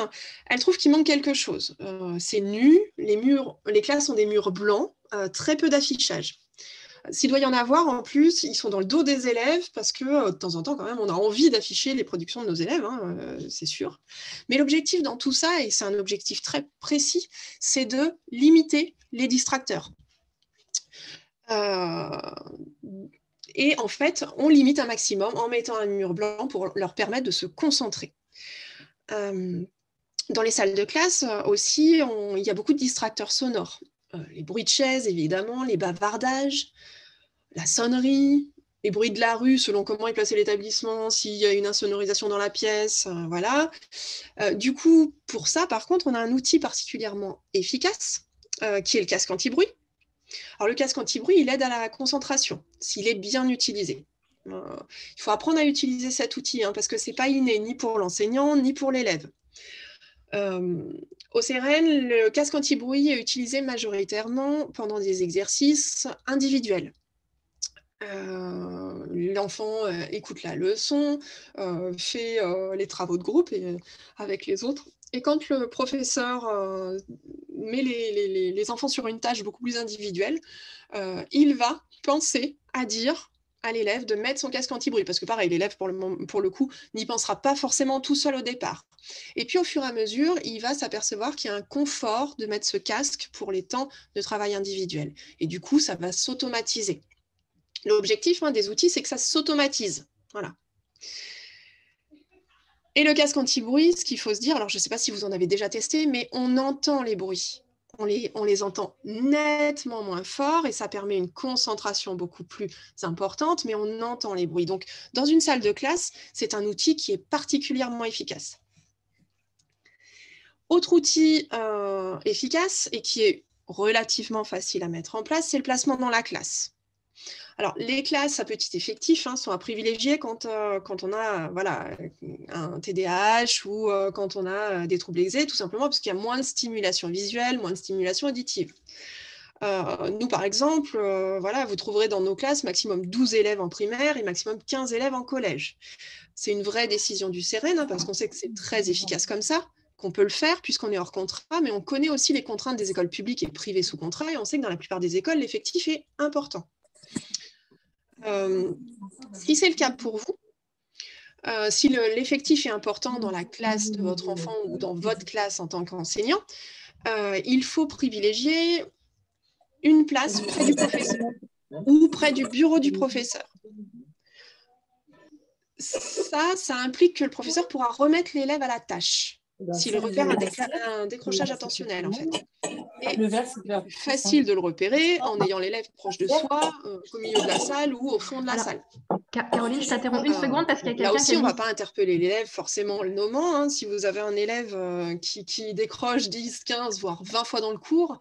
elles trouvent qu'il manque quelque chose. C'est nu, les classes ont des murs blancs, très peu d'affichage. S'il doit y en avoir, en plus, ils sont dans le dos des élèves parce que, de temps en temps, quand même, on a envie d'afficher les productions de nos élèves, c'est sûr. Mais l'objectif dans tout ça, et c'est un objectif très précis, c'est de limiter les distracteurs. Et en fait, on limite un maximum en mettant un mur blanc pour leur permettre de se concentrer. Dans les salles de classe aussi, il y a beaucoup de distracteurs sonores. Les bruits de chaises, évidemment, les bavardages, la sonnerie, les bruits de la rue, selon comment est placé l'établissement, s'il y a une insonorisation dans la pièce, voilà. Du coup, pour ça, par contre, on a un outil particulièrement efficace, qui est le casque anti-bruit. Alors, le casque anti-bruit, il aide à la concentration, s'il est bien utilisé. Il faut apprendre à utiliser cet outil, parce que ce n'est pas inné, ni pour l'enseignant, ni pour l'élève. Au CEREN, le casque anti-bruit est utilisé majoritairement pendant des exercices individuels. L'enfant écoute la leçon, fait les travaux de groupe avec les autres. Et quand le professeur met les enfants sur une tâche beaucoup plus individuelle, il va penser à dire à l'élève de mettre son casque anti-bruit, parce que pareil, l'élève, pour le coup, n'y pensera pas forcément tout seul au départ. Et puis, au fur et à mesure, il va s'apercevoir qu'il y a un confort de mettre ce casque pour les temps de travail individuel. Et du coup, ça va s'automatiser. L'objectif des outils, c'est que ça s'automatise. Voilà. Et le casque anti-bruit, ce qu'il faut se dire, alors je ne sais pas si vous en avez déjà testé, mais on entend les bruits. On les entend nettement moins fort et ça permet une concentration beaucoup plus importante, mais on entend les bruits. Donc, dans une salle de classe, c'est un outil qui est particulièrement efficace. Autre outil efficace et qui est relativement facile à mettre en place, c'est le placement dans la classe. Alors, les classes à petit effectif sont à privilégier quand on a un TDAH ou quand on a des troubles exé, tout simplement parce qu'il y a moins de stimulation visuelle, moins de stimulation auditive. Nous, par exemple, vous trouverez dans nos classes maximum 12 élèves en primaire et maximum 15 élèves en collège. C'est une vraie décision du CEREN, parce qu'on sait que c'est très efficace comme ça, qu'on peut le faire puisqu'on est hors contrat, mais on connaît aussi les contraintes des écoles publiques et privées sous contrat, et on sait que dans la plupart des écoles, l'effectif est important. Si c'est le cas pour vous, si l'effectif est important dans la classe de votre enfant ou dans votre classe en tant qu'enseignant, il faut privilégier une place près du professeur ou près du bureau du professeur. Ça implique que le professeur pourra remettre l'élève à la tâche s'il repère un décrochage attentionnel, en fait. Et c'est facile de le repérer en ayant l'élève proche de soi, au milieu de la salle ou au fond de la salle. Caroline, je t'interromps une seconde parce qu'il y a quelqu'un là aussi, qui on ne va pas interpeller l'élève forcément en le nommant. Si vous avez un élève qui décroche 10, 15, voire 20 fois dans le cours,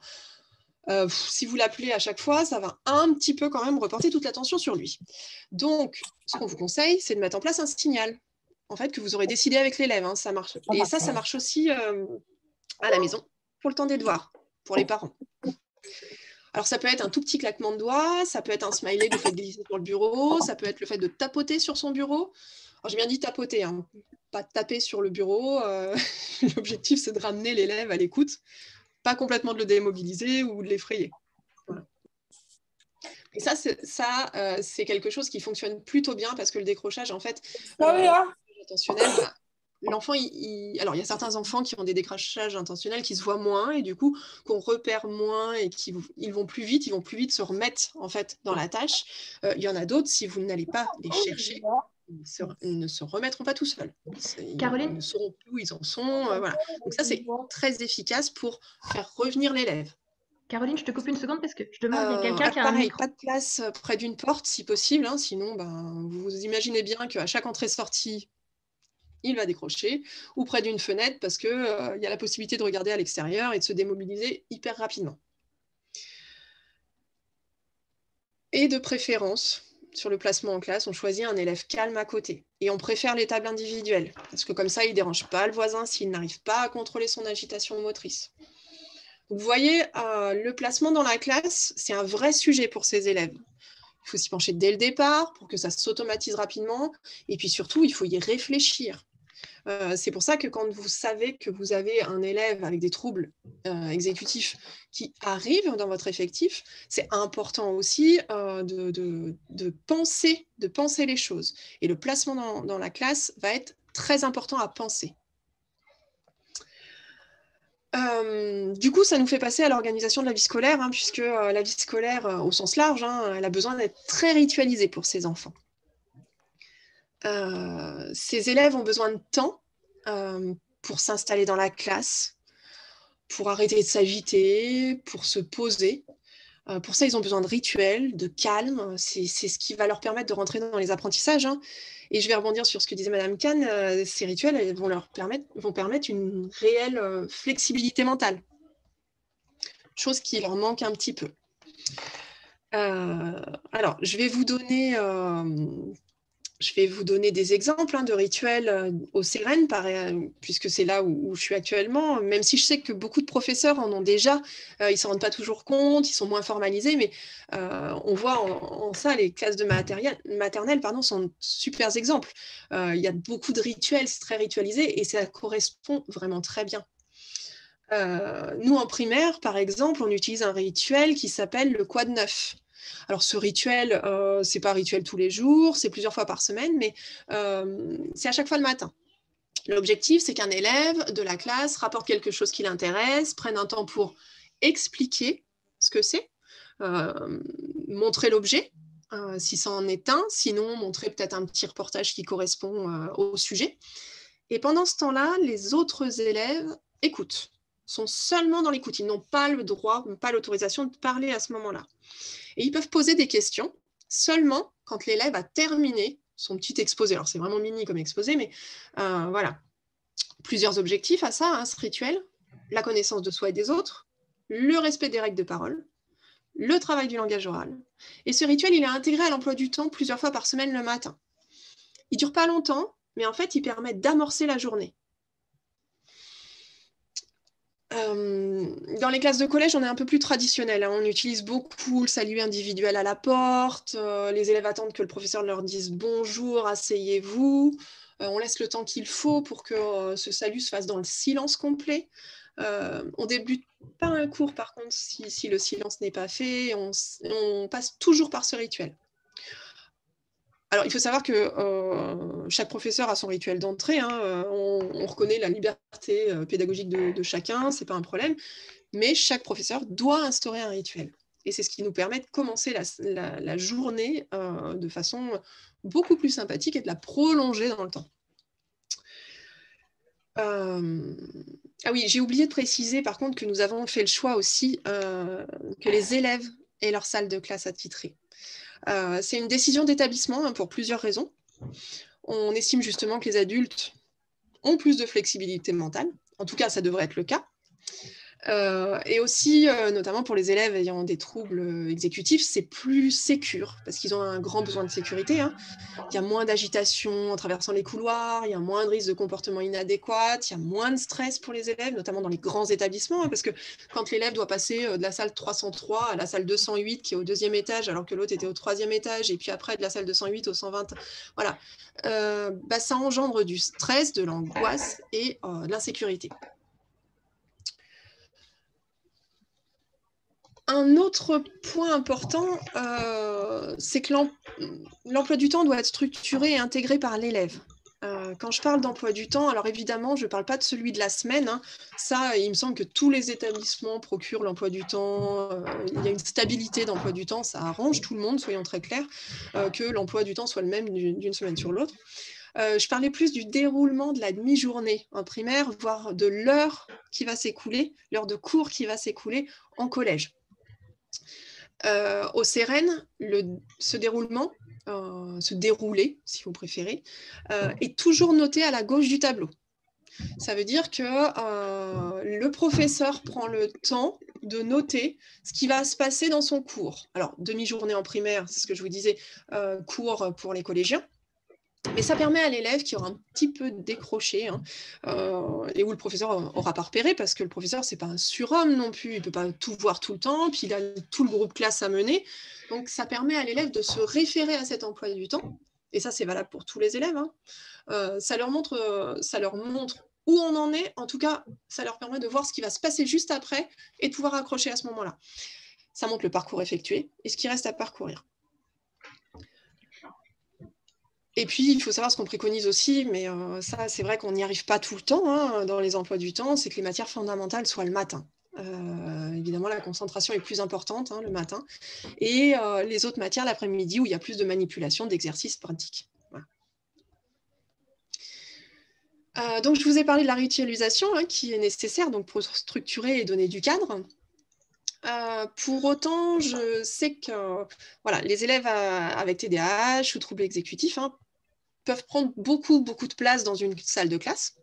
si vous l'appelez à chaque fois, ça va un petit peu quand même reporter toute l'attention sur lui. Donc, ce qu'on vous conseille, c'est de mettre en place un signal, en fait, que vous aurez décidé avec l'élève. Ça marche. Et ça marche aussi à la maison pour le temps des devoirs, pour les parents. Alors, ça peut être un tout petit claquement de doigts, ça peut être un smiley que vous faites glisser sur le bureau, ça peut être le fait de tapoter sur son bureau. Alors, j'ai bien dit tapoter, hein, pas taper sur le bureau. L'objectif, c'est de ramener l'élève à l'écoute, pas complètement de le démobiliser ou de l'effrayer. Voilà. Et ça, c'est quelque chose qui fonctionne plutôt bien parce que le décrochage, en fait, intentionnel, l'enfant, alors il y a certains enfants qui ont des décrochages intentionnels qui se voient moins et du coup qu'on repère moins et ils vont plus vite se remettre en fait dans la tâche. Il y en a d'autres, si vous n'allez pas les chercher, ils ne se remettront pas tout seuls. Caroline, Ils ne sauront plus où ils en sont. Voilà. Donc ça, c'est très efficace pour faire revenir l'élève. Caroline, je te coupe une seconde parce que je demande, il y a quelqu'un qui a pareil, un micro. pas de place près d'une porte si possible, hein, sinon vous imaginez bien qu'à chaque entrée-sortie, il va décrocher, ou près d'une fenêtre parce qu'il y a la possibilité de regarder à l'extérieur et de se démobiliser hyper rapidement. Et de préférence, sur le placement en classe, on choisit un élève calme à côté. Et on préfère les tables individuelles, parce que comme ça, il ne dérange pas le voisin s'il n'arrive pas à contrôler son agitation motrice. Vous voyez, le placement dans la classe, c'est un vrai sujet pour ces élèves. Il faut s'y pencher dès le départ pour que ça s'automatise rapidement. Et puis surtout, il faut y réfléchir. C'est pour ça que quand vous savez que vous avez un élève avec des troubles exécutifs qui arrive dans votre effectif, c'est important aussi de penser les choses. Et le placement dans la classe va être très important à penser. Du coup, ça nous fait passer à l'organisation de la vie scolaire, hein, puisque la vie scolaire, au sens large, hein, elle a besoin d'être très ritualisée pour ces enfants. Ces élèves ont besoin de temps pour s'installer dans la classe, pour arrêter de s'agiter, pour se poser. Pour ça, ils ont besoin de rituels, de calme. C'est ce qui va leur permettre de rentrer dans les apprentissages. Hein. Et je vais rebondir sur ce que disait Madame Kahn. Ces rituels vont permettre une réelle flexibilité mentale, chose qui leur manque un petit peu. Alors, je vais vous donner des exemples de rituels au CEREN, puisque c'est là où je suis actuellement, même si je sais que beaucoup de professeurs en ont déjà, ils ne s'en rendent pas toujours compte, ils sont moins formalisés, mais on voit en ça, les classes de maternelle sont de super exemples. Il y a beaucoup de rituels, c'est très ritualisé, et ça correspond vraiment très bien. Nous, en primaire, par exemple, on utilise un rituel qui s'appelle le quad 9. Alors, ce rituel, ce n'est pas un rituel tous les jours, c'est plusieurs fois par semaine, mais c'est à chaque fois le matin. L'objectif, c'est qu'un élève de la classe rapporte quelque chose qui l'intéresse, prenne un temps pour expliquer ce que c'est, montrer l'objet, si ça en est un, sinon montrer peut-être un petit reportage qui correspond au sujet. Et pendant ce temps-là, les autres élèves écoutent, sont seulement dans l'écoute. Ils n'ont pas le droit, pas l'autorisation de parler à ce moment-là. Et ils peuvent poser des questions seulement quand l'élève a terminé son petit exposé. Alors, c'est vraiment mini comme exposé, mais voilà. Plusieurs objectifs à ça, hein, ce rituel. La connaissance de soi et des autres, le respect des règles de parole, le travail du langage oral. Et ce rituel, il est intégré à l'emploi du temps plusieurs fois par semaine le matin. Il ne dure pas longtemps, mais en fait, il permet d'amorcer la journée. Dans les classes de collège, on est un peu plus traditionnel. Hein. On utilise beaucoup le salut individuel à la porte. Les élèves attendent que le professeur leur dise bonjour, asseyez-vous. On laisse le temps qu'il faut pour que ce salut se fasse dans le silence complet. On ne débute pas un cours, par contre, si le silence n'est pas fait. On passe toujours par ce rituel. Alors, il faut savoir que chaque professeur a son rituel d'entrée. Hein. On reconnaît la liberté pédagogique de chacun, ce n'est pas un problème. Mais chaque professeur doit instaurer un rituel. Et c'est ce qui nous permet de commencer la journée de façon beaucoup plus sympathique et de la prolonger dans le temps. Ah oui, j'ai oublié de préciser par contre que nous avons fait le choix aussi que les élèves aient leur salle de classe attitrée. C'est une décision d'établissement pour plusieurs raisons. On estime justement que les adultes ont plus de flexibilité mentale. En tout cas, ça devrait être le cas. Et aussi, notamment pour les élèves ayant des troubles exécutifs, c'est plus sécure, parce qu'ils ont un grand besoin de sécurité, hein. Il y a moins d'agitation en traversant les couloirs, il y a moins de risques de comportement inadéquat, il y a moins de stress pour les élèves, notamment dans les grands établissements, hein, parce que quand l'élève doit passer de la salle 303 à la salle 208, qui est au 2e étage, alors que l'autre était au 3e étage, et puis après de la salle 208 au 120, voilà, ça engendre du stress, de l'angoisse et de l'insécurité. Un autre point important, c'est que l'emploi du temps doit être structuré et intégré par l'élève. Quand je parle d'emploi du temps, alors évidemment, je ne parle pas de celui de la semaine, hein. Ça, il me semble que tous les établissements procurent l'emploi du temps. Il y a une stabilité d'emploi du temps, ça arrange tout le monde, soyons très clairs, que l'emploi du temps soit le même d'une semaine sur l'autre. Je parlais plus du déroulement de la demi-journée en primaire, voire de l'heure qui va s'écouler, l'heure de cours qui va s'écouler en collège. Au CERN, ce déroulement, ce déroulé, si vous préférez, est toujours noté à la gauche du tableau. Ça veut dire que le professeur prend le temps de noter ce qui va se passer dans son cours. Alors, demi-journée en primaire, c'est ce que je vous disais, cours pour les collégiens. Mais ça permet à l'élève qui aura un petit peu décroché, hein, et où le professeur aura pas repéré, parce que le professeur, c'est pas un surhomme non plus, il peut pas tout voir tout le temps, puis il a tout le groupe classe à mener. Donc ça permet à l'élève de se référer à cet emploi du temps, et ça c'est valable pour tous les élèves, hein. Ça leur montre où on en est, en tout cas, ça leur permet de voir ce qui va se passer juste après, et de pouvoir accrocher à ce moment-là. Ça montre le parcours effectué, et ce qui reste à parcourir. Et puis, il faut savoir ce qu'on préconise aussi, mais ça, c'est vrai qu'on n'y arrive pas tout le temps, hein, dans les emplois du temps, c'est que les matières fondamentales soient le matin. Évidemment, la concentration est plus importante, hein, le matin, et les autres matières l'après-midi, où il y a plus de manipulation, d'exercices pratiques. Voilà. Donc, je vous ai parlé de la réutilisation, hein, qui est nécessaire donc, pour structurer et donner du cadre. Pour autant, je sais que voilà, les élèves avec TDAH ou troubles exécutifs, hein, peuvent prendre beaucoup de place dans une salle de classe.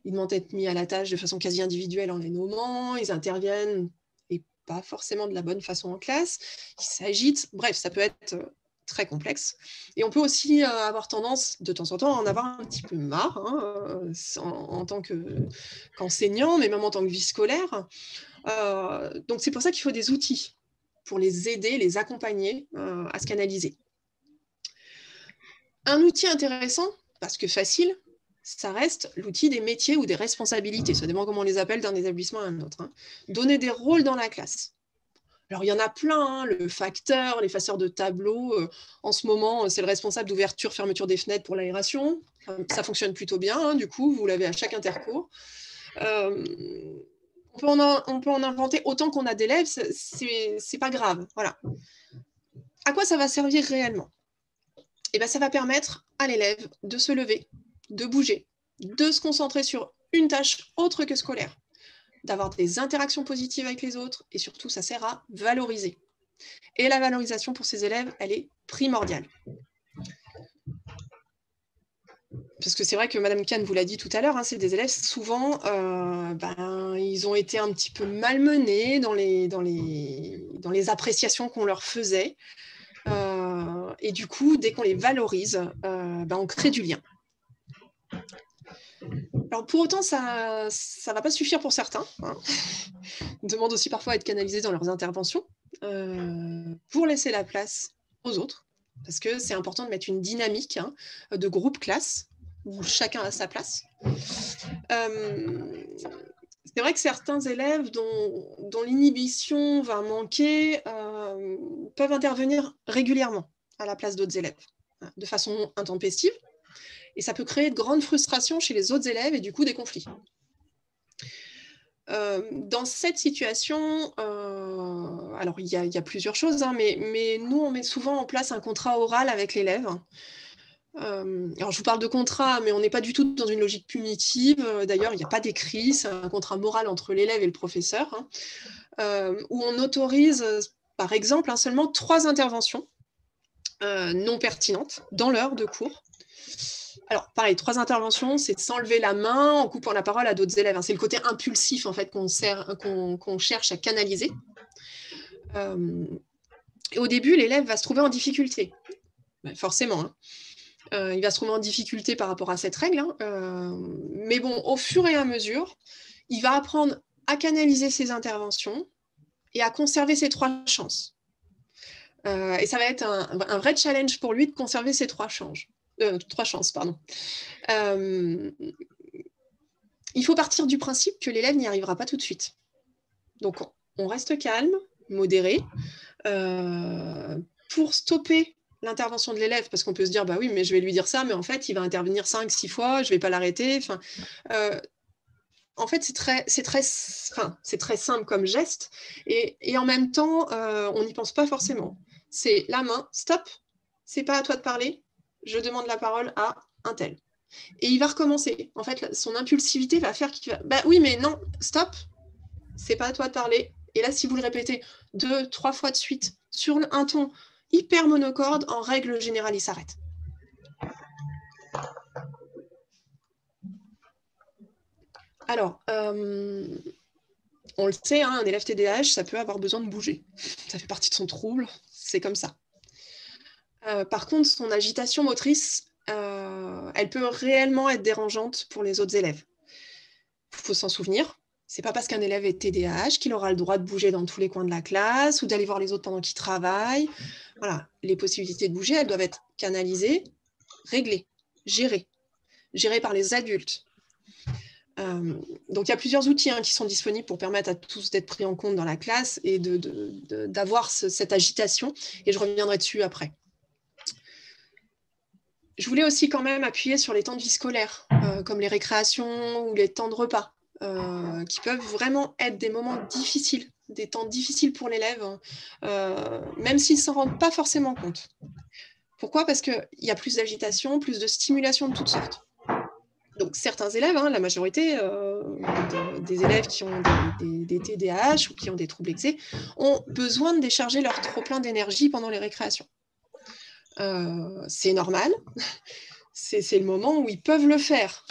Ils demandent d'être mis à la tâche de façon quasi individuelle en les nommant, ils interviennent et pas forcément de la bonne façon en classe, ils s'agitent, bref, ça peut être très complexe. Et on peut aussi avoir tendance, de temps en temps, à en avoir un petit peu marre, hein, en tant qu'enseignant, mais même en tant que vie scolaire. Donc c'est pour ça qu'il faut des outils pour les aider, les accompagner à se canaliser. Un outil intéressant, parce que facile, ça reste l'outil des métiers ou des responsabilités. Ça dépend comment on les appelle d'un établissement à un autre, hein. Donner des rôles dans la classe. Alors, il y en a plein, hein, le facteur, l'effaceur de tableau. En ce moment, c'est le responsable d'ouverture, fermeture des fenêtres pour l'aération. Ça fonctionne plutôt bien, hein, du coup, vous l'avez à chaque intercours. On peut en inventer autant qu'on a d'élèves, c'est pas grave. Voilà. À quoi ça va servir réellement ? Et bien, ça va permettre à l'élève de se lever, de bouger, de se concentrer sur une tâche autre que scolaire, d'avoir des interactions positives avec les autres, et surtout, ça sert à valoriser. Et la valorisation pour ces élèves, elle est primordiale. Parce que c'est vrai que Madame Kahn vous l'a dit tout à l'heure, hein, c'est des élèves, souvent, ils ont été un petit peu malmenés dans les appréciations qu'on leur faisait. Et du coup, dès qu'on les valorise, on crée du lien. Alors pour autant, ça ne va pas suffire pour certains, hein. Ils demandent aussi parfois à être canalisés dans leurs interventions pour laisser la place aux autres, parce que c'est important de mettre une dynamique, hein, de groupe classe, où chacun a sa place. C'est vrai que certains élèves dont l'inhibition va manquer peuvent intervenir régulièrement à la place d'autres élèves, de façon intempestive, et ça peut créer de grandes frustrations chez les autres élèves et du coup des conflits. Dans cette situation, alors il y a plusieurs choses, hein, mais nous on met souvent en place un contrat oral avec l'élève. Alors je vous parle de contrat, mais on n'est pas du tout dans une logique punitive. D'ailleurs, il n'y a pas d'écrit, c'est un contrat moral entre l'élève et le professeur, hein, où on autorise, par exemple, seulement 3 interventions non pertinentes dans l'heure de cours. Alors, pareil, 3 interventions, c'est de s'enlever la main en coupant la parole à d'autres élèves. C'est le côté impulsif, en fait, qu'on cherche à canaliser. Et au début, l'élève va se trouver en difficulté. Ben, forcément, hein. Il va se trouver en difficulté par rapport à cette règle. Hein. Mais bon, au fur et à mesure, il va apprendre à canaliser ses interventions et à conserver ses 3 chances. Et ça va être un vrai challenge pour lui de conserver ses 3 chances. Il faut partir du principe que l'élève n'y arrivera pas tout de suite. Donc, on reste calme, modéré, pour stopper l'intervention de l'élève, parce qu'on peut se dire, bah oui, mais je vais lui dire ça, mais en fait, il va intervenir 5-6 fois, je ne vais pas l'arrêter. En fait, c'est très simple comme geste, et en même temps, on n'y pense pas forcément. C'est la main, stop, c'est pas à toi de parler, je demande la parole à un tel. Et il va recommencer. En fait, son impulsivité va faire qu'il va, bah oui, mais non, stop, c'est pas à toi de parler. Et là, si vous le répétez 2-3 fois de suite sur un ton hyper monocorde, en règle générale, il s'arrête. Alors, on le sait, hein, un élève TDAH, ça peut avoir besoin de bouger. Ça fait partie de son trouble, c'est comme ça. Par contre, son agitation motrice, elle peut réellement être dérangeante pour les autres élèves. Il faut s'en souvenir. C'est pas parce qu'un élève est TDAH qu'il aura le droit de bouger dans tous les coins de la classe ou d'aller voir les autres pendant qu'il travaille. Voilà, les possibilités de bouger, elles doivent être canalisées, réglées, gérées par les adultes. Donc, il y a plusieurs outils qui sont disponibles pour permettre à tous d'être pris en compte dans la classe et d'avoir cette agitation. Et je reviendrai dessus après. Je voulais aussi quand même appuyer sur les temps de vie scolaire, comme les récréations ou les temps de repas, qui peuvent vraiment être des moments difficiles, des temps difficiles pour l'élève, même s'il ne s'en rend pas forcément compte. Pourquoi ? Parce qu'il y a plus d'agitation, plus de stimulation de toutes sortes. Donc, certains élèves, la majorité des élèves qui ont des TDAH ou qui ont des troubles excès, ont besoin de décharger leur trop-plein d'énergie pendant les récréations. C'est normal, c'est le moment où ils peuvent le faire.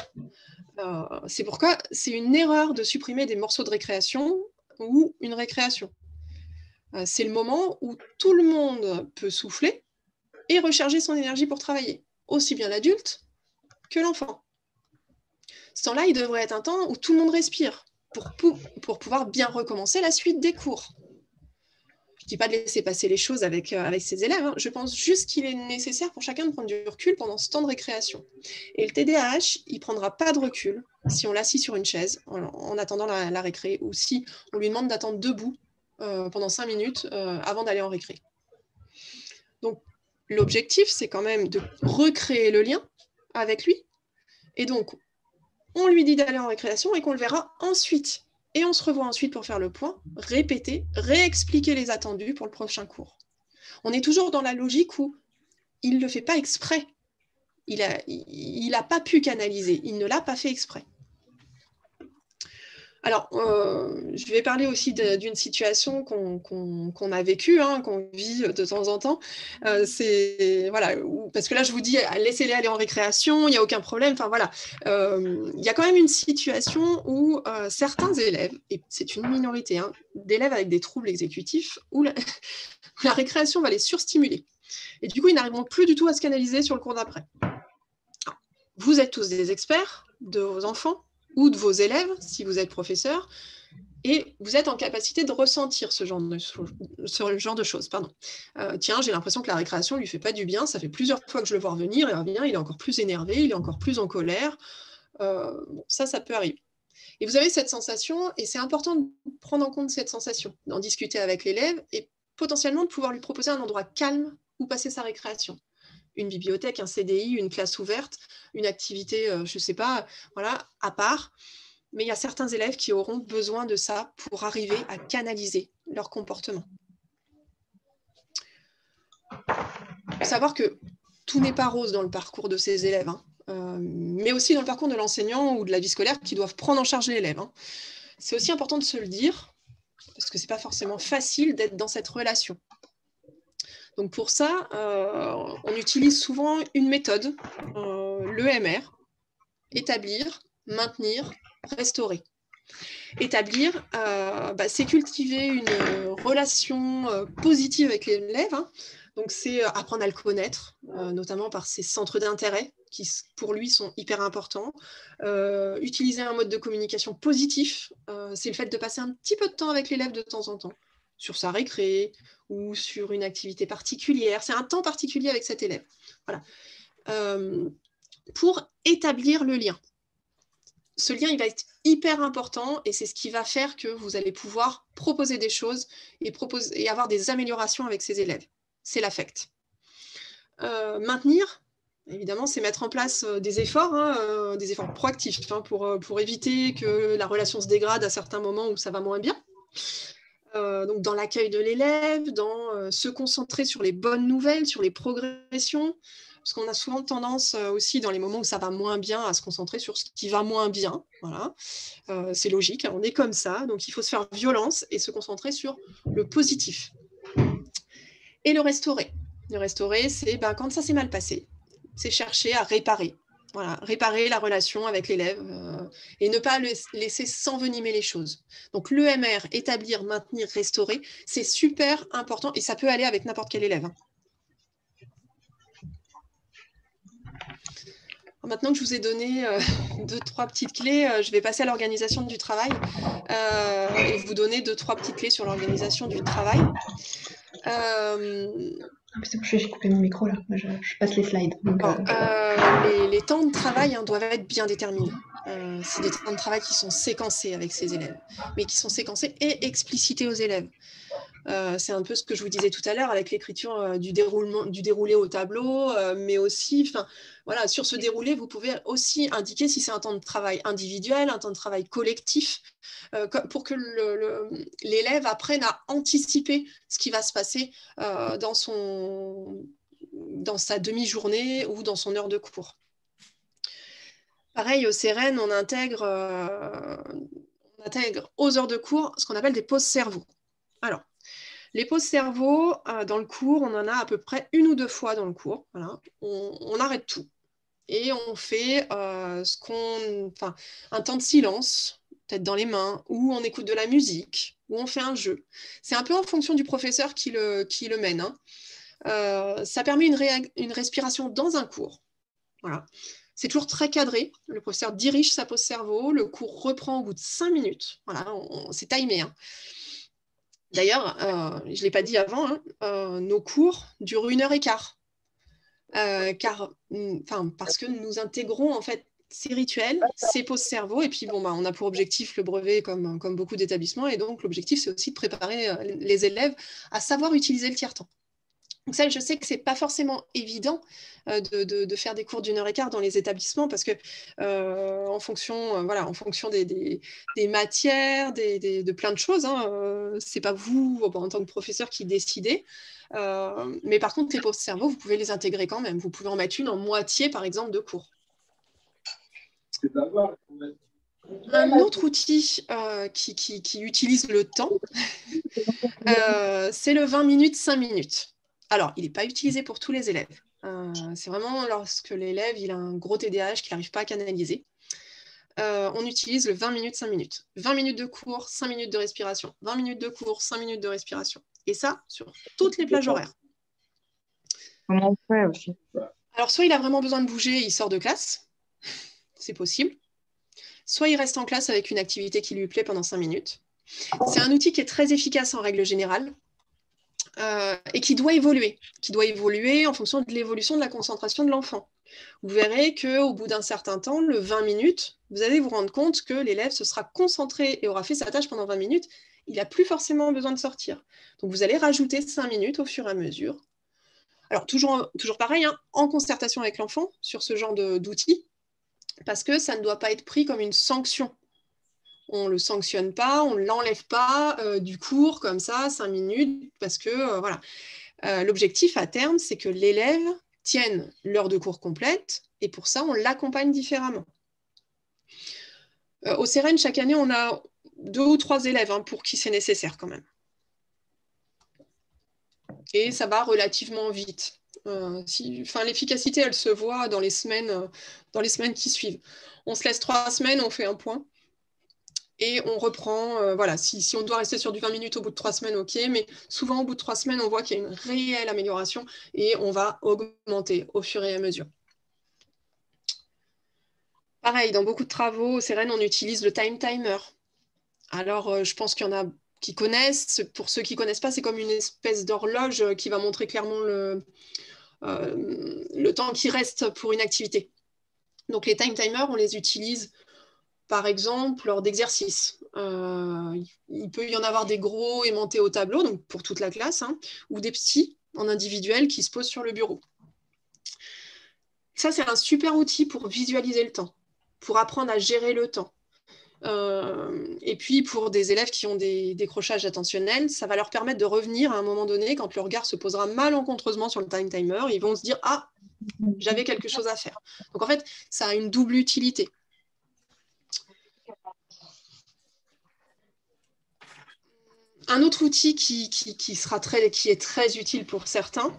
C'est pourquoi c'est une erreur de supprimer des morceaux de récréation ou une récréation. C'est le moment où tout le monde peut souffler et recharger son énergie pour travailler, aussi bien l'adulte que l'enfant. Ce temps-là, il devrait être un temps où tout le monde respire pour pouvoir bien recommencer la suite des cours. Je ne dis pas de laisser passer les choses avec ses élèves. Je pense juste qu'il est nécessaire pour chacun de prendre du recul pendant ce temps de récréation. Et le TDAH, il ne prendra pas de recul si on l'assit sur une chaise en attendant la récré ou si on lui demande d'attendre debout pendant 5 minutes avant d'aller en récré. Donc, l'objectif, c'est quand même de recréer le lien avec lui. Et donc, on lui dit d'aller en récréation et qu'on le verra ensuite. Et on se revoit ensuite pour faire le point, répéter, réexpliquer les attendus pour le prochain cours. On est toujours dans la logique où il ne le fait pas exprès. Il n'a pas pu canaliser, il ne l'a pas fait exprès. Alors, je vais parler aussi d'une situation qu'on a vécue, qu'on vit de temps en temps. Voilà, parce que là, je vous dis, laissez-les aller en récréation, il n'y a aucun problème. Enfin, voilà. Il y a quand même une situation où certains élèves, et c'est une minorité, d'élèves avec des troubles exécutifs, où la récréation va les surstimuler. Et du coup, ils n'arriveront plus du tout à se canaliser sur le cours d'après. Vous êtes tous des experts de vos enfants, ou de vos élèves, si vous êtes professeur, et vous êtes en capacité de ressentir ce genre de choses. Tiens, j'ai l'impression que la récréation ne lui fait pas du bien, ça fait plusieurs fois que je le vois revenir, il revient, il est encore plus énervé, il est encore plus en colère. Ça peut arriver. Et vous avez cette sensation, et c'est important de prendre en compte cette sensation, d'en discuter avec l'élève, et potentiellement de pouvoir lui proposer un endroit calme où passer sa récréation. Une bibliothèque, un CDI, une classe ouverte, une activité, je ne sais pas, voilà, à part. Mais il y a certains élèves qui auront besoin de ça pour arriver à canaliser leur comportement. Il faut savoir que tout n'est pas rose dans le parcours de ces élèves, mais aussi dans le parcours de l'enseignant ou de la vie scolaire qui doivent prendre en charge l'élève. C'est aussi important de se le dire, parce que ce n'est pas forcément facile d'être dans cette relation. Donc pour ça, on utilise souvent une méthode l'EMR, établir, maintenir, restaurer. Établir, c'est cultiver une relation positive avec l'élève. Hein. Donc, c'est apprendre à le connaître, notamment par ses centres d'intérêt, qui, pour lui, sont hyper importants. Utiliser un mode de communication positif, c'est le fait de passer un petit peu de temps avec l'élève de temps en temps, sur sa récré ou sur une activité particulière. C'est un temps particulier avec cet élève. Voilà. Pour établir le lien. Ce lien, il va être hyper important et c'est ce qui va faire que vous allez pouvoir proposer des choses et avoir des améliorations avec ces élèves. C'est l'affect. Maintenir, évidemment, c'est mettre en place des efforts proactifs pour éviter que la relation se dégrade à certains moments où ça va moins bien. Donc dans l'accueil de l'élève, dans se concentrer sur les bonnes nouvelles, sur les progressions, parce qu'on a souvent tendance aussi dans les moments où ça va moins bien à se concentrer sur ce qui va moins bien. Voilà. C'est logique, hein, on est comme ça, donc il faut se faire violence et se concentrer sur le positif. Et le restaurer. Le restaurer, c'est quand ça s'est mal passé, c'est chercher à réparer. Voilà, réparer la relation avec l'élève et ne pas laisser s'envenimer les choses. Donc l'EMR, établir, maintenir, restaurer, c'est super important et ça peut aller avec n'importe quel élève. Hein. Maintenant que je vous ai donné 2-3 petites clés, je vais passer à l'organisation du travail et vous donner 2-3 petites clés sur l'organisation du travail. J'ai coupé mon micro là, je passe les slides. Donc, les temps de travail doivent être bien déterminés. C'est des temps de travail qui sont séquencés avec ces élèves, mais qui sont séquencés et explicités aux élèves. C'est un peu ce que je vous disais tout à l'heure avec l'écriture du déroulé au tableau, mais aussi, voilà, sur ce déroulé, vous pouvez aussi indiquer si c'est un temps de travail individuel, un temps de travail collectif, pour que l'élève apprenne à anticiper ce qui va se passer dans sa demi-journée ou dans son heure de cours. Pareil, au CERN, on intègre aux heures de cours ce qu'on appelle des pauses cerveau. Alors, les pauses cerveau, dans le cours, on en a à peu près 1 ou 2 fois dans le cours. Voilà. On arrête tout. Et on fait un temps de silence, peut-être dans les mains, ou on écoute de la musique, ou on fait un jeu. C'est un peu en fonction du professeur qui le mène. Hein. Ça permet une respiration dans un cours. Voilà. C'est toujours très cadré. Le professeur dirige sa pause cerveau. Le cours reprend au bout de 5 minutes. Voilà, c'est timé. Hein. D'ailleurs, je ne l'ai pas dit avant, nos cours durent 1h15. Parce que nous intégrons en fait ces rituels, ces pauses cerveau, et puis on a pour objectif le brevet comme beaucoup d'établissements, et donc l'objectif c'est aussi de préparer les élèves à savoir utiliser le tiers-temps. Donc ça, je sais que ce n'est pas forcément évident de faire des cours d'1h15 dans les établissements parce que en fonction des matières, de plein de choses, ce n'est pas vous, en tant que professeur, qui décidez. Mais par contre, les pauses cerveau, vous pouvez les intégrer quand même. Vous pouvez en mettre une en moitié, par exemple, de cours. Un autre outil qui utilise le temps, c'est le 20 minutes, 5 minutes. Alors, il n'est pas utilisé pour tous les élèves. C'est vraiment lorsque l'élève a un gros TDAH qu'il n'arrive pas à canaliser. On utilise le 20 minutes, 5 minutes. 20 minutes de cours, 5 minutes de respiration. 20 minutes de cours, 5 minutes de respiration. Et ça, sur toutes les plages horaires. Comment on fait aussi? Alors, soit il a vraiment besoin de bouger et il sort de classe. C'est possible. Soit il reste en classe avec une activité qui lui plaît pendant 5 minutes. C'est un outil qui est très efficace en règle générale. Et qui doit évoluer en fonction de l'évolution de la concentration de l'enfant. Vous verrez qu'au bout d'un certain temps, le 20 minutes, vous allez vous rendre compte que l'élève se sera concentré et aura fait sa tâche pendant 20 minutes. Il n'a plus forcément besoin de sortir. Donc, vous allez rajouter 5 minutes au fur et à mesure. Alors, toujours pareil, en concertation avec l'enfant sur ce genre d'outils, parce que ça ne doit pas être pris comme une sanction. On ne le sanctionne pas, on ne l'enlève pas du cours comme ça, 5 minutes, parce que voilà. L'objectif à terme, c'est que l'élève tienne l'heure de cours complète, et pour ça, on l'accompagne différemment. Au CERN, chaque année, on a 2 ou 3 élèves pour qui c'est nécessaire quand même. Et ça va relativement vite. L'efficacité, elle se voit dans les semaines qui suivent. On se laisse 3 semaines, on fait un point. Et on reprend, voilà, si on doit rester sur du 20 minutes au bout de 3 semaines, ok, mais souvent au bout de 3 semaines, on voit qu'il y a une réelle amélioration et on va augmenter au fur et à mesure. Pareil, dans beaucoup de travaux au CERN, on utilise le time timer. Alors, je pense qu'il y en a qui connaissent. Pour ceux qui ne connaissent pas, c'est comme une espèce d'horloge qui va montrer clairement le temps qui reste pour une activité. Donc, les time timers, on les utilise par exemple lors d'exercices. Il peut y en avoir des gros aimantés au tableau, donc pour toute la classe, hein, ou des petits en individuel qui se posent sur le bureau. Ça, c'est un super outil pour visualiser le temps, pour apprendre à gérer le temps. Et puis, pour des élèves qui ont des décrochages attentionnels, ça va leur permettre de revenir à un moment donné, quand le regard se posera malencontreusement sur le time timer, ils vont se dire « Ah, j'avais quelque chose à faire ». Donc, en fait, ça a une double utilité. Un autre outil qui est très utile pour certains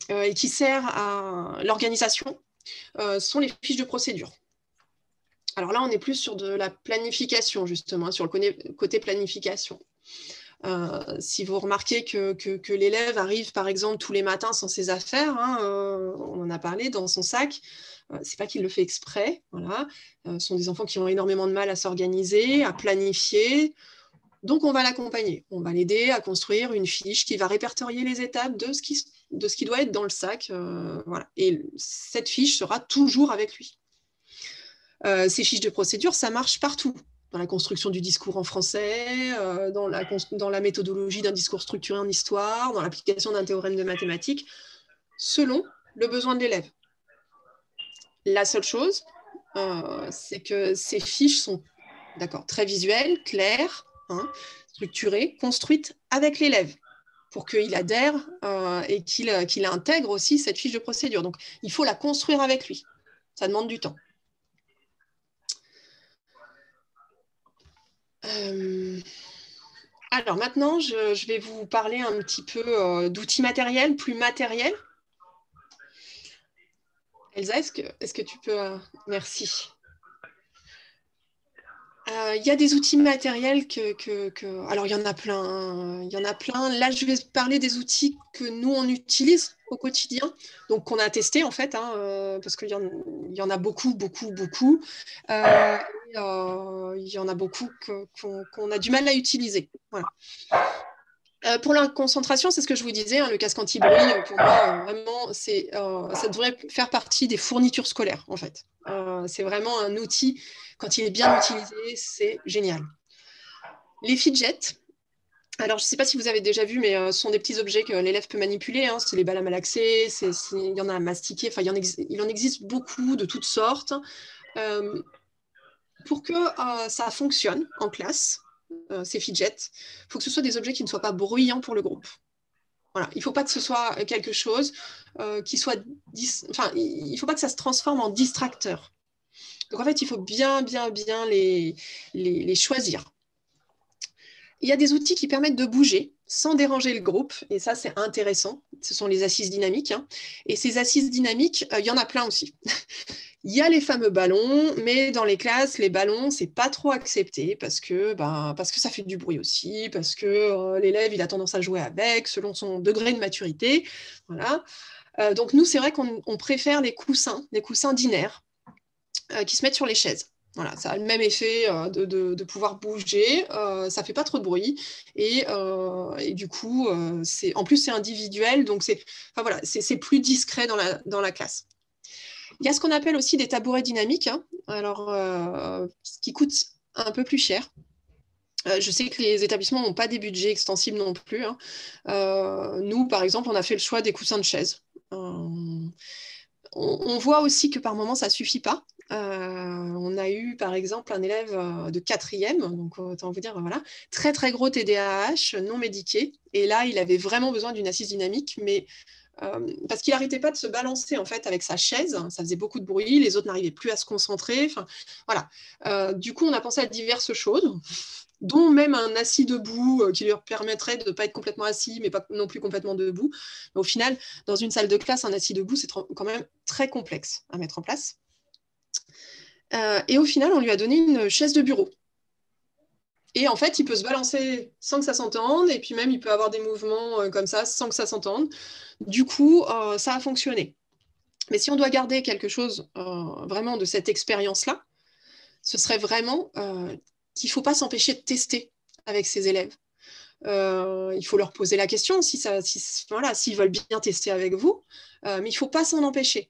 et qui sert à l'organisation sont les fiches de procédure. Alors là, on est plus sur de la planification, justement, sur le côté planification. Si vous remarquez que l'élève arrive, par exemple, tous les matins sans ses affaires, hein, on en a parlé, dans son sac, c'est pas qu'il le fait exprès. Voilà. Ce sont des enfants qui ont énormément de mal à s'organiser, à planifier. Donc, on va l'accompagner. On va l'aider à construire une fiche qui va répertorier les étapes de ce qui doit être dans le sac. Voilà. Et cette fiche sera toujours avec lui. Ces fiches de procédure, ça marche partout. Dans la construction du discours en français, dans la méthodologie d'un discours structuré en histoire, dans l'application d'un théorème de mathématiques, selon le besoin de l'élève. La seule chose, c'est que ces fiches sont très visuelles, claires, hein, structurées, construites avec l'élève pour qu'il adhère et qu'il intègre aussi cette fiche de procédure. Donc, il faut la construire avec lui. Ça demande du temps. Alors maintenant, je vais vous parler un petit peu d'outils matériels, plus matériels. Elsa, est-ce que tu peux... Merci. Il y a des outils matériels alors, il y en a plein. Hein. Il y en a plein. Là, je vais parler des outils que nous, on utilise au quotidien, donc qu'on a testé, en fait, hein, parce qu'il y en a beaucoup, beaucoup, beaucoup. Il y en a beaucoup qu'on a du mal à utiliser. Voilà. Pour la concentration, c'est ce que je vous disais, hein, le casque anti-bruit, pour moi, vraiment, ça devrait faire partie des fournitures scolaires, en fait. C'est vraiment un outil, quand il est bien utilisé, c'est génial. Les fidgets, alors je ne sais pas si vous avez déjà vu, mais ce sont des petits objets que l'élève peut manipuler, hein, c'est les balles à malaxer, il y en a à mastiquer, enfin, il en existe beaucoup de toutes sortes. Pour que ça fonctionne en classe, ces fidgets, il faut que ce soit des objets qui ne soient pas bruyants pour le groupe. Voilà. Il ne faut pas que ce soit quelque chose qui soit... il ne faut pas que ça se transforme en distracteur. Donc, en fait, il faut bien les choisir. Il y a des outils qui permettent de bouger sans déranger le groupe. Et ça, c'est intéressant. Ce sont les assises dynamiques. Hein. Et ces assises dynamiques, il y en a plein aussi. Il y a les fameux ballons, mais dans les classes, les ballons, c'est pas trop accepté parce que ça fait du bruit aussi, parce que l'élève, il a tendance à jouer avec, selon son degré de maturité. Voilà. Donc, nous, c'est vrai qu'on préfère les coussins dinaires qui se mettent sur les chaises. Voilà, ça a le même effet de pouvoir bouger, ça ne fait pas trop de bruit et du coup, en plus c'est individuel, donc c'est plus discret dans la classe. Il y a ce qu'on appelle aussi des tabourets dynamiques, hein, alors, ce qui coûte un peu plus cher. Je sais que les établissements n'ont pas des budgets extensibles non plus. Hein. Nous, par exemple, on a fait le choix des coussins de chaise. On voit aussi que par moment, ça ne suffit pas. On a eu, par exemple, un élève de 4e, donc autant vous dire, voilà, très, très gros TDAH, non médiqué. Et là, il avait vraiment besoin d'une assise dynamique, mais parce qu'il n'arrêtait pas de se balancer en fait avec sa chaise, ça faisait beaucoup de bruit, les autres n'arrivaient plus à se concentrer, enfin voilà. Du coup, on a pensé à diverses choses, dont même un assis debout qui leur permettrait de ne pas être complètement assis, mais pas non plus complètement debout. Mais au final, dans une salle de classe, un assis debout, c'est quand même très complexe à mettre en place. Et au final, on lui a donné une chaise de bureau. Et en fait, il peut se balancer sans que ça s'entende, et puis même, il peut avoir des mouvements comme ça, sans que ça s'entende. Du coup, ça a fonctionné. Mais si on doit garder quelque chose vraiment de cette expérience-là, ce serait vraiment qu'il ne faut pas s'empêcher de tester avec ses élèves. Il faut leur poser la question voilà, s'ils veulent bien tester avec vous, mais il ne faut pas s'en empêcher.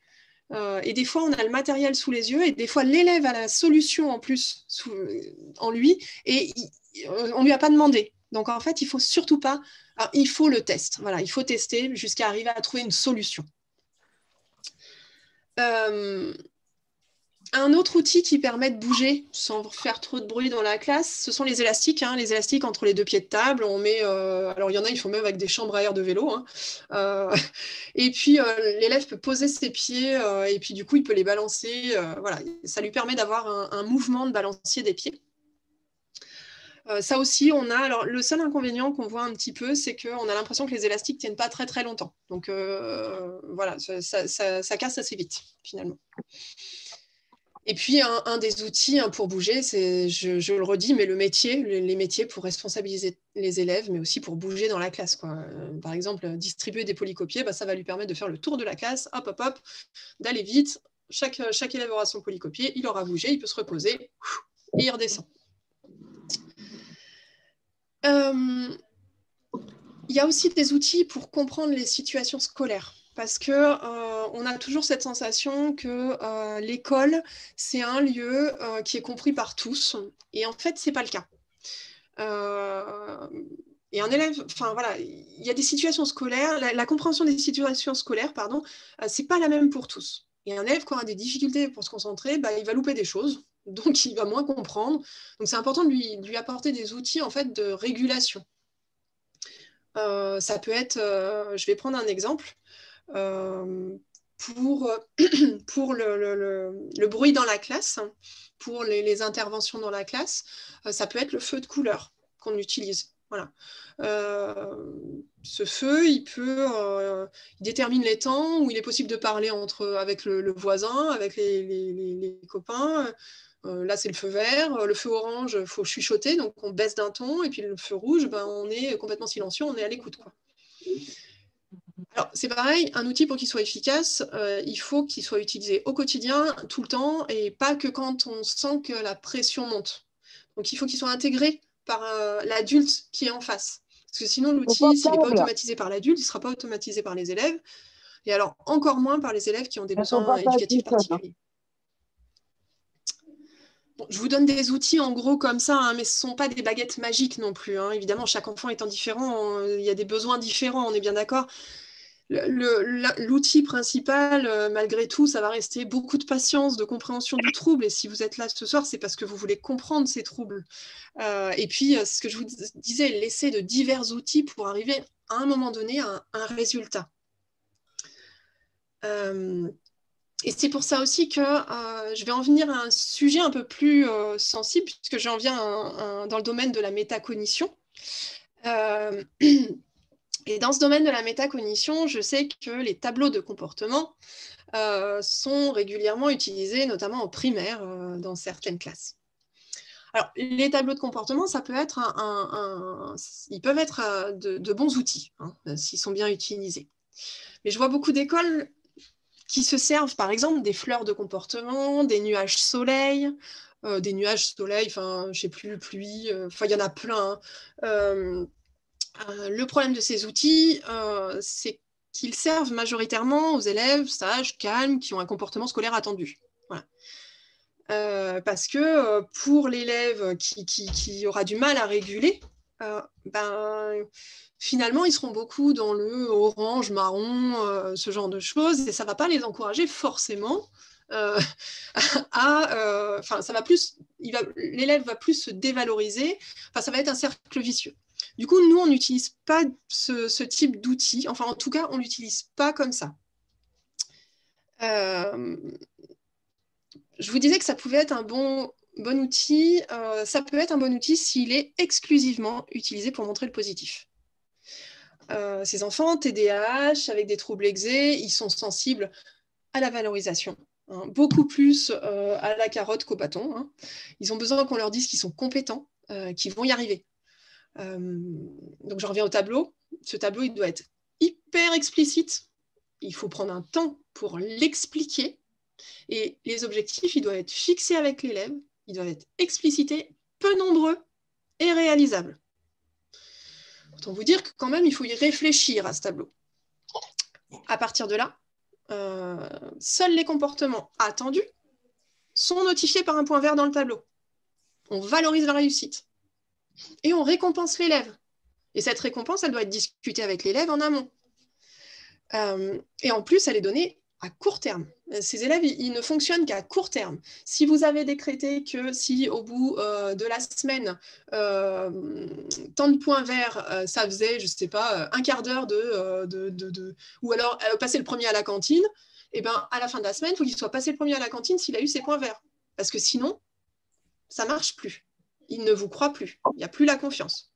Et des fois, on a le matériel sous les yeux, et des fois, l'élève a la solution en plus en lui, et on ne lui a pas demandé. Donc, en fait, il ne faut surtout pas... Alors, il faut le test. Voilà, il faut tester jusqu'à arriver à trouver une solution. Un autre outil qui permet de bouger sans faire trop de bruit dans la classe, ce sont les élastiques. Les élastiques entre les deux pieds de table. On met, alors il y en a, ils font même avec des chambres à air de vélo. Et puis l'élève peut poser ses pieds et puis du coup il peut les balancer. Voilà, ça lui permet d'avoir un mouvement de balancier des pieds. Ça aussi, on a. Alors le seul inconvénient qu'on voit un petit peu, c'est qu'on a l'impression que les élastiques tiennent pas très très longtemps. Donc voilà, ça casse assez vite finalement. Et puis, un des outils pour bouger, c'est, je le redis, mais les métiers pour responsabiliser les élèves, mais aussi pour bouger dans la classe, quoi. Par exemple, distribuer des polycopiés, ça va lui permettre de faire le tour de la classe, hop, hop, hop, d'aller vite. Chaque élève aura son polycopier, il aura bougé, il peut se reposer, et il redescend. Il y a aussi des outils pour comprendre les situations scolaires. Parce qu'on a toujours cette sensation que l'école, c'est un lieu qui est compris par tous. Et en fait, ce n'est pas le cas. Et un élève, enfin voilà, il y a des situations scolaires, la compréhension des situations scolaires, pardon, ce n'est pas la même pour tous. Et un élève qui aura des difficultés pour se concentrer, il va louper des choses, donc il va moins comprendre. Donc c'est important de lui apporter des outils en fait, de régulation. Ça peut être, je vais prendre un exemple. Pour le bruit dans la classe, pour les interventions dans la classe, ça peut être le feu de couleur qu'on utilise. Voilà. Ce feu, il détermine les temps où il est possible de parler avec le voisin, avec les copains. Là, c'est le feu vert. Le feu orange, il faut chuchoter, donc on baisse d'un ton. Et puis le feu rouge, on est complètement silencieux, on est à l'écoute, quoi. Alors, c'est pareil, un outil pour qu'il soit efficace, il faut qu'il soit utilisé au quotidien, tout le temps, et pas que quand on sent que la pression monte. Donc, il faut qu'il soit intégré par l'adulte qui est en face. Parce que sinon, l'outil, s'il n'est pas automatisé par l'adulte, il ne sera pas automatisé par les élèves, et alors encore moins par les élèves qui ont des besoins éducatifs particuliers. Bon, je vous donne des outils en gros comme ça, mais ce ne sont pas des baguettes magiques non plus. Évidemment, chaque enfant étant différent, il y a des besoins différents, on est bien d'accord. L'outil principal, malgré tout, ça va rester beaucoup de patience, de compréhension du trouble. Et si vous êtes là ce soir, c'est parce que vous voulez comprendre ces troubles. Et puis, ce que je vous disais, laisser de divers outils pour arriver à un moment donné à un résultat. Et c'est pour ça aussi que je vais en venir à un sujet un peu plus sensible, puisque j'en viens dans le domaine de la métacognition. Et dans ce domaine de la métacognition, je sais que les tableaux de comportement sont régulièrement utilisés, notamment en primaire, dans certaines classes. Alors, les tableaux de comportement, ça peut être ils peuvent être de bons outils, s'ils sont bien utilisés. Mais je vois beaucoup d'écoles qui se servent, par exemple, des fleurs de comportement, des nuages soleil, enfin, je sais plus, pluie, enfin, il y en a plein. Le problème de ces outils, c'est qu'ils servent majoritairement aux élèves sages, calmes, qui ont un comportement scolaire attendu. Voilà. Parce que pour l'élève qui aura du mal à réguler, finalement, ils seront beaucoup dans le orange, marron, ce genre de choses, et ça ne va pas les encourager forcément l'élève va plus se dévaloriser, ça va être un cercle vicieux. Du coup, nous, on n'utilise pas ce type d'outil. Enfin, en tout cas, on ne l'utilise pas comme ça. Je vous disais que ça pouvait être un bon outil. Ça peut être un bon outil s'il est exclusivement utilisé pour montrer le positif. Ces enfants TDAH avec des troubles exé, ils sont sensibles à la valorisation, hein, beaucoup plus à la carotte qu'au bâton. Hein. Ils ont besoin qu'on leur dise qu'ils sont compétents, qu'ils vont y arriver. Donc je reviens au tableau. Ce tableau, il doit être hyper explicite. Il faut prendre un temps pour l'expliquer. Et les objectifs, ils doivent être fixés avec l'élève, ils doivent être explicités, peu nombreux et réalisables. Autant vous dire que quand même, il faut y réfléchir à ce tableau. À partir de là, seuls les comportements attendus sont notifiés par un point vert dans le tableau. On valorise la réussite et on récompense l'élève. Et cette récompense, elle doit être discutée avec l'élève en amont. Et en plus, elle est donnée à court terme. Ces élèves, ils ne fonctionnent qu'à court terme. Si vous avez décrété que si au bout de la semaine, tant de points verts, ça faisait, je ne sais pas, un quart d'heure ou alors passer le premier à la cantine, et ben, à la fin de la semaine, il faut qu'il soit passé le premier à la cantine s'il a eu ses points verts. Parce que sinon, ça ne marche plus. Il ne vous croit plus. Il n'y a plus la confiance.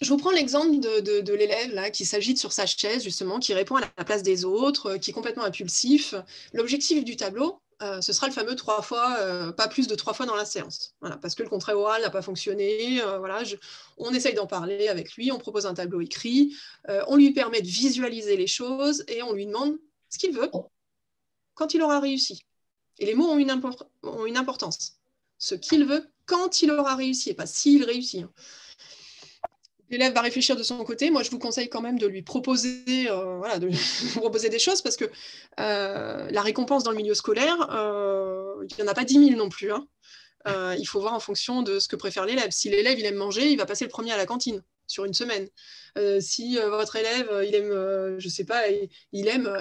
Je vous prends l'exemple de l'élève là, qui s'agite sur sa chaise, justement, qui répond à la place des autres, qui est complètement impulsif. L'objectif du tableau, ce sera le fameux 3 fois, pas plus de 3 fois dans la séance. Voilà, parce que le contrat oral n'a pas fonctionné. Voilà, on essaye d'en parler avec lui, on propose un tableau écrit, on lui permet de visualiser les choses et on lui demande ce qu'il veut quand il aura réussi. Et les mots ont une importance. Ce qu'il veut quand il aura réussi, et pas s'il réussit. L'élève va réfléchir de son côté. Moi, je vous conseille quand même de lui proposer, proposer des choses parce que la récompense dans le milieu scolaire, il n'y en a pas 10 000 non plus. Hein. Il faut voir en fonction de ce que préfère l'élève. Si l'élève, il aime manger, il va passer le premier à la cantine sur une semaine. Si votre élève, il aime, je sais pas, il aime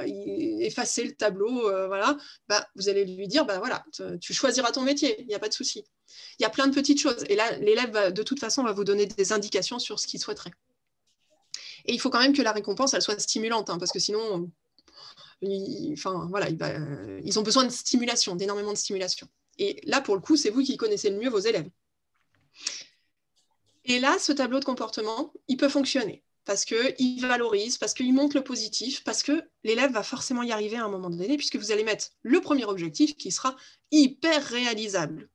effacer le tableau, voilà, bah, vous allez lui dire, bah, voilà, tu choisiras ton métier, il n'y a pas de souci. Il y a plein de petites choses. Et là, l'élève, de toute façon, va vous donner des indications sur ce qu'il souhaiterait. Et il faut quand même que la récompense, elle soit stimulante, hein, parce que sinon, ils ont besoin de stimulation, d'énormément de stimulation. Et là, pour le coup, c'est vous qui connaissez le mieux vos élèves. Et là, ce tableau de comportement, il peut fonctionner parce qu'il valorise, parce qu'il montre le positif, parce que l'élève va forcément y arriver à un moment donné, puisque vous allez mettre le premier objectif qui sera hyper réalisable.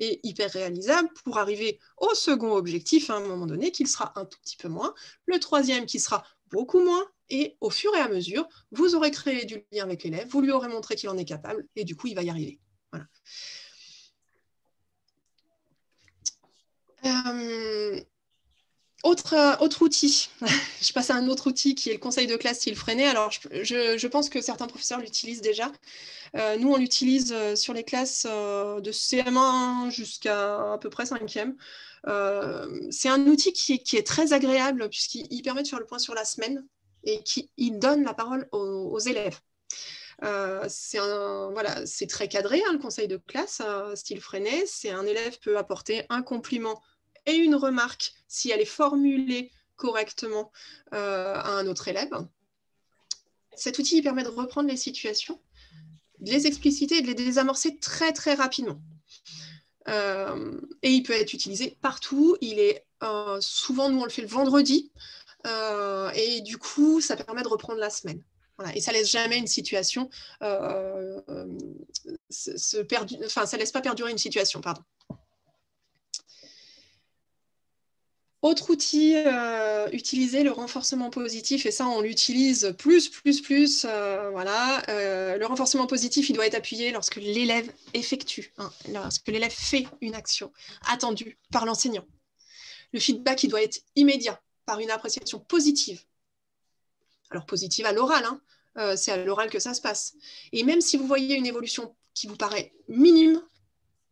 Et hyper réalisable pour arriver au second objectif à un moment donné, qui sera un tout petit peu moins, le troisième qui sera beaucoup moins, et au fur et à mesure, vous aurez créé du lien avec l'élève, vous lui aurez montré qu'il en est capable, et du coup, il va y arriver. Voilà. Autre outil, je passe à un autre outil qui est le conseil de classe style Freinet. Alors, je pense que certains professeurs l'utilisent déjà. Nous, on l'utilise sur les classes de CM1 jusqu'à à peu près 5e. C'est un outil qui est très agréable puisqu'il permet de faire le point sur la semaine et il donne la parole aux élèves. C'est très cadré, hein, le conseil de classe, style Freinet. C'est un élève peut apporter un compliment et une remarque si elle est formulée correctement à un autre élève. Cet outil permet de reprendre les situations, de les expliciter et de les désamorcer très très rapidement. Et il peut être utilisé partout. Il est souvent, nous on le fait le vendredi, et du coup ça permet de reprendre la semaine. Voilà. Et ça laisse jamais une situation, ça laisse pas perdurer une situation, pardon. Autre outil utilisé, le renforcement positif, et ça on l'utilise plus, voilà. Le renforcement positif, il doit être appuyé lorsque l'élève effectue, hein, lorsque l'élève fait une action attendue par l'enseignant. Le feedback, il doit être immédiat, par une appréciation positive. Alors positive à l'oral, hein, c'est à l'oral que ça se passe. Et même si vous voyez une évolution qui vous paraît minime,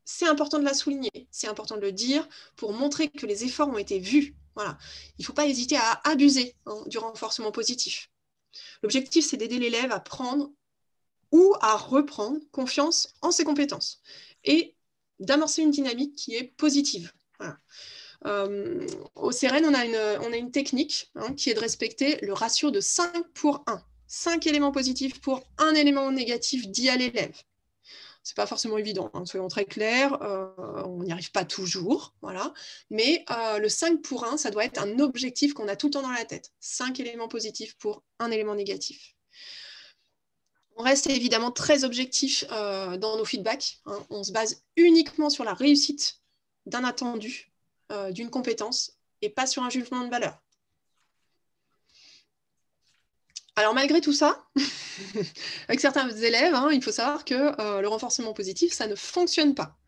c'est important de la souligner, c'est important de le dire pour montrer que les efforts ont été vus. Voilà. Il ne faut pas hésiter à abuser, hein, du renforcement positif. L'objectif, c'est d'aider l'élève à prendre ou à reprendre confiance en ses compétences et d'amorcer une dynamique qui est positive. Voilà. Au CERN, on a une technique qui est de respecter le ratio de 5 pour 1. 5 éléments positifs pour 1 élément négatif dit à l'élève. Ce n'est pas forcément évident, soyons très clairs, on n'y arrive pas toujours, voilà. Mais le 5 pour 1, ça doit être un objectif qu'on a tout le temps dans la tête. 5 éléments positifs pour 1 élément négatif. On reste évidemment très objectif dans nos feedbacks. On se base uniquement sur la réussite d'un attendu, d'une compétence, et pas sur un jugement de valeur. Alors malgré tout ça, avec certains élèves, il faut savoir que le renforcement positif, ça ne fonctionne pas.